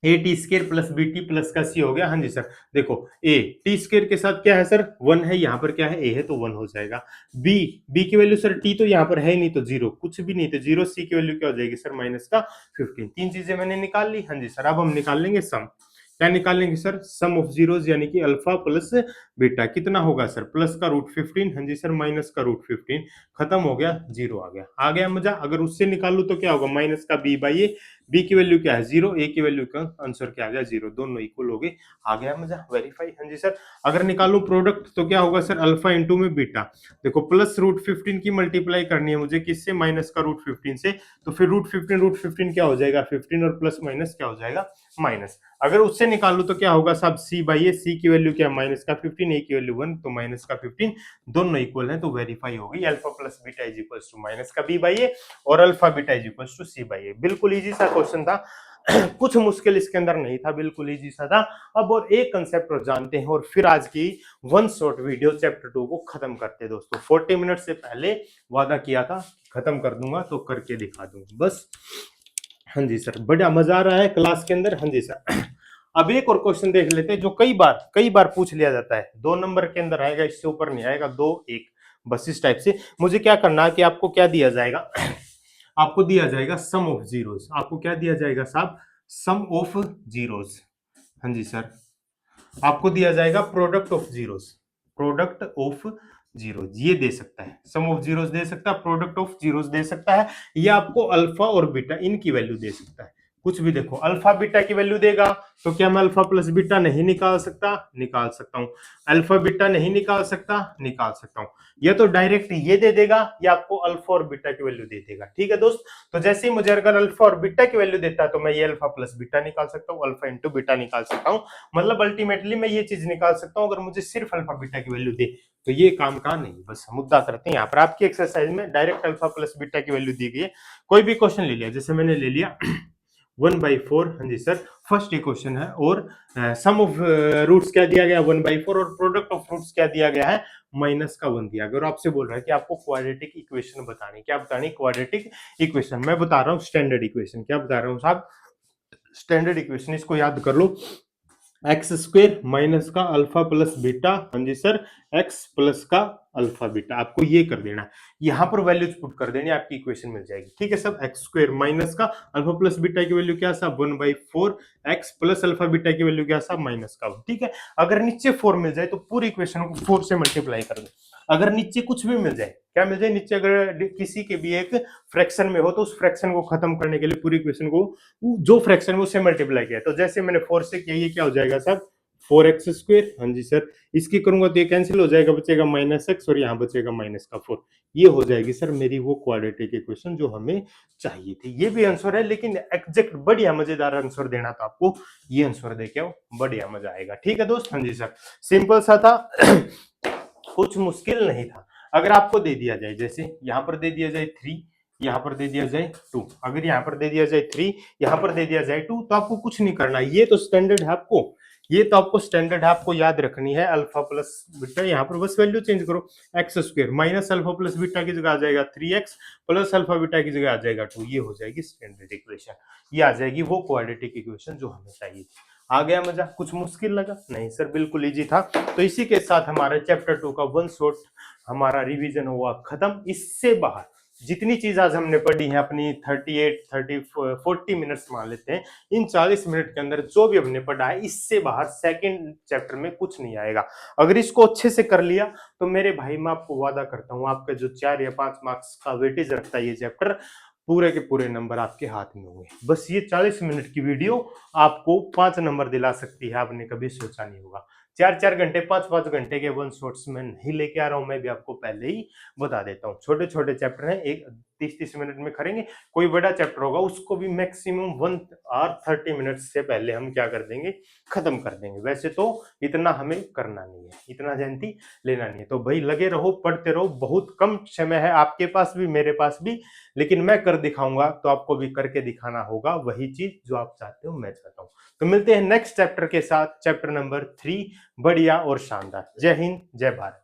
A T square plus B T plus का सी हो गया। हाँ जी सर, देखो ए टी स्केयर के साथ क्या है सर, 1 है, यहाँ पर क्या है, ए है तो 1 हो जाएगा। बी, बी की वैल्यू सर टी तो यहाँ पर है नहीं तो 0, कुछ भी नहीं तो 0। सी की वैल्यू क्या हो जाएगी सर, माइनस का 15। तीन चीजें मैंने निकाल ली। हाँ जी सर, अब हम निकाल लेंगे सम। क्या निकालेंगे सर, सम ऑफ जीरोस, यानी कि अल्फा प्लस बीटा कितना होगा सर, प्लस का रूट 15। हाँ जी सर, माइनस का रूट 15, खत्म हो गया, 0 आ गया मजा। अगर उससे निकालू तो क्या होगा, माइनस का बी बाई ए, बी की वैल्यू क्या है 0, ए की वैल्यू का आंसर क्या आ गया 0, दोनों इक्वल हो गए, आ गया मजा, वेरीफाई। हाँ जी सर, अगर निकालू प्रोडक्ट तो क्या होगा सर, अल्फा इंटू में बीटा, देखो प्लस रूट 15 की मल्टीप्लाई करनी है मुझे किससे, माइनस का रूट 15 से, तो फिर रूट 15 क्या हो जाएगा 15, और प्लस माइनस क्या हो जाएगा माइनस। अगर उससे निकालू तो क्या होगा साहब, सी बाई ए, सी की वैल्यू क्या है माइनस का 15, ए की वैल्यू 1 तो माइनस का 15, दोनों इक्वल है तो वेरीफाई हो गई। Alpha plus beta is equal to minus का बी बाई ए और alpha beta is equal to C by A. बिल्कुल इजी सा क्वेश्चन था कुछ मुश्किल इसके अंदर नहीं था, बिल्कुल इजी सा था। अब और एक कंसेप्ट और जानते हैं और फिर आज की वन शॉट वीडियो चैप्टर 2 को खत्म करते हैं दोस्तों। 40 मिनट से पहले वादा किया था खत्म कर दूंगा, तो करके दिखा दूंगा बस। हाँ जी सर, बड़ा मजा आ रहा है क्लास के अंदर। हाँ जी सर, अब एक और क्वेश्चन देख लेते हैं जो कई बार पूछ लिया जाता है, 2 नंबर के अंदर आएगा, इससे ऊपर नहीं आएगा, 2 1 बस इस टाइप से। मुझे क्या करना है कि आपको क्या दिया जाएगा आपको दिया जाएगा सम ऑफ जीरोस। आपको क्या दिया जाएगा साहब, सम ऑफ जीरोस। हाँ जी सर, आपको दिया जाएगा product of zeros, product of zero ये दे सकता है, सम ऑफ जीरोस दे सकता है, प्रोडक्ट ऑफ जीरोस दे सकता है, या आपको अल्फा और बीटा इनकी वैल्यू दे सकता है। कुछ भी देखो, अल्फा बीटा की वैल्यू देगा तो क्या मैं अल्फा प्लस बीटा नहीं निकाल सकता, निकाल सकता हूं। अल्फा बीटा नहीं निकाल सकता, निकाल सकता हूं। या तो डायरेक्ट ये दे देगा या आपको अल्फा और बीटा की वैल्यू दे देगा। ठीक है दोस्त, तो जैसे ही मुझे अगर अल्फा और बीटा की वैल्यू देता है तो मैं ये अल्फा प्लस बीटा निकाल सकता हूँ, अल्फा इंटू बीटा निकाल सकता हूँ। मतलब अल्टीमेटली मैं ये चीज निकाल सकता हूँ अगर मुझे सिर्फ अल्फा बीटा की वैल्यू दे, तो ये काम का नहीं। बस मुद्दा करते हैं यहाँ पर, आपकी एक्सरसाइज में डायरेक्ट अल्फा प्लस बीटा की वैल्यू दी गई है। कोई भी क्वेश्चन ले लिया, जैसे मैंने ले लिया 1/4। हाँ जी सर, फर्स्ट इक्वेशन है, और सम ऑफ रूट्स क्या दिया गया 1/4, और प्रोडक्ट ऑफ रूट्स क्या दिया गया है माइनस का 1 दिया गया। और आपसे बोल रहा है कि आपको क्वाड्रेटिक इक्वेशन बतानी, क्या बतानी, क्वाड्रेटिक इक्वेशन। मैं बता रहा हूँ स्टैंडर्ड इक्वेशन, क्या बता रहा हूँ साहब, स्टैंडर्ड इक्वेशन, इसको याद कर लो, एक्स स्क्वेयर माइनस का अल्फा प्लस बीटा, हाँ जी सर, एक्स प्लस का अल्फा बीटा, आपको ये कर देना है, यहाँ पर वैल्यूज पुट कर देनी, आपकी इक्वेशन मिल जाएगी। ठीक है सब, एक्स स्क्वेयर माइनस का अल्फा प्लस बीटा की वैल्यू क्या साहब 1/4, एक्स प्लस अल्फा बीटा की वैल्यू क्या साहब माइनस का 1। ठीक है, अगर नीचे 4 मिल जाए तो पूरी इक्वेशन को 4 से मल्टीप्लाई कर दो। अगर नीचे कुछ भी मिल जाए, क्या मिल जाए नीचे, अगर किसी के भी एक फ्रैक्शन में हो तो उस फ्रैक्शन को खत्म करने के लिए पूरी इक्वेशन को जो फ्रैक्शन है उससे मल्टीप्लाई किया, तो जैसे मैंने 4 से किया, ये क्या हो जाएगा सर 4x स्क्वेयर। हाँ जी सर, इसकी करूंगा तो ये कैंसिल हो जाएगा, बचेगा -x, और यहाँ बचेगा माइनस का 4। ये हो जाएगी सर मेरी वो क्वाड्रेटिक इक्वेशन जो हमें चाहिए थी। ये भी आंसर है, लेकिन एग्जैक्ट बढ़िया मजेदार आंसर देना था आपको, ये आंसर देके आओ, बढ़िया मजा आएगा। ठीक है दोस्त, हाँ जी सर, सिंपल सा था कुछ मुश्किल नहीं था। अगर आपको दे दिया जाए, जैसे यहाँ पर दे दिया जाए 3, यहाँ पर दे दिया जाए 2, अगर यहाँ पर दे दिया जाए 3, यहाँ पर दे दिया जाए 2, तो आपको कुछ नहीं करना, ये तो स्टैंडर्ड है आपको, ये तो आपको स्टैंडर्ड है, आपको याद रखनी है। अल्फा प्लस बीटा, यहाँ पर बस वैल्यू चेंज करो, x square minus alpha plus beta की जगह आ जाएगा 3x, प्लस अल्फा बीटा की जगह आ जाएगा 2, ये हो जाएगी स्टैंडर्ड इक्वेशन, ये आ जाएगी वो क्वाड्रेटिक इक्वेशन जो हमें चाहिए थी। आ गया मजा, कुछ मुश्किल लगा नहीं सर, बिल्कुल इजी था। तो इसी के साथ हमारे चैप्टर 2 का वन शॉट हमारा रिवीजन हुआ खत्म। इससे बाहर जितनी चीज आज हमने पढ़ी है अपनी 38 30 40 मिनट्स मान लेते हैं, इन 40 मिनट के अंदर जो भी हमने पढ़ा है, इससे बाहर सेकंड चैप्टर में कुछ नहीं आएगा। अगर इसको अच्छे से कर लिया तो मेरे भाई मैं आपको वादा करता हूँ, आपका जो 4 या 5 मार्क्स का वेटेज रखता है ये चैप्टर, पूरे के पूरे नंबर आपके हाथ में होंगे। बस ये 40 मिनट की वीडियो आपको 5 नंबर दिला सकती है, आपने कभी सोचा नहीं होगा। 4-4 घंटे 5-5 घंटे के वन शॉट्स में नहीं लेके आ रहा हूं, मैं भी आपको पहले ही बता देता हूँ। छोटे छोटे चैप्टर हैं, एक 30-30 मिनट में करेंगे। कोई बड़ा चैप्टर होगा उसको भी मैक्सिमम 1 और 30 मिनट्स से पहले हम क्या कर देंगे, खत्म कर देंगे। वैसे तो इतना हमें करना नहीं है, इतना जयंती लेना नहीं है। तो भाई लगे रहो, पढ़ते रहो, बहुत कम समय है आपके पास भी मेरे पास भी, लेकिन मैं कर दिखाऊंगा तो आपको भी करके दिखाना होगा वही चीज जो आप चाहते हो, मैं चाहता हूं। तो मिलते हैं नेक्स्ट चैप्टर के साथ, चैप्टर नंबर 3, बढ़िया और शानदार। जय हिंद, जय भारत।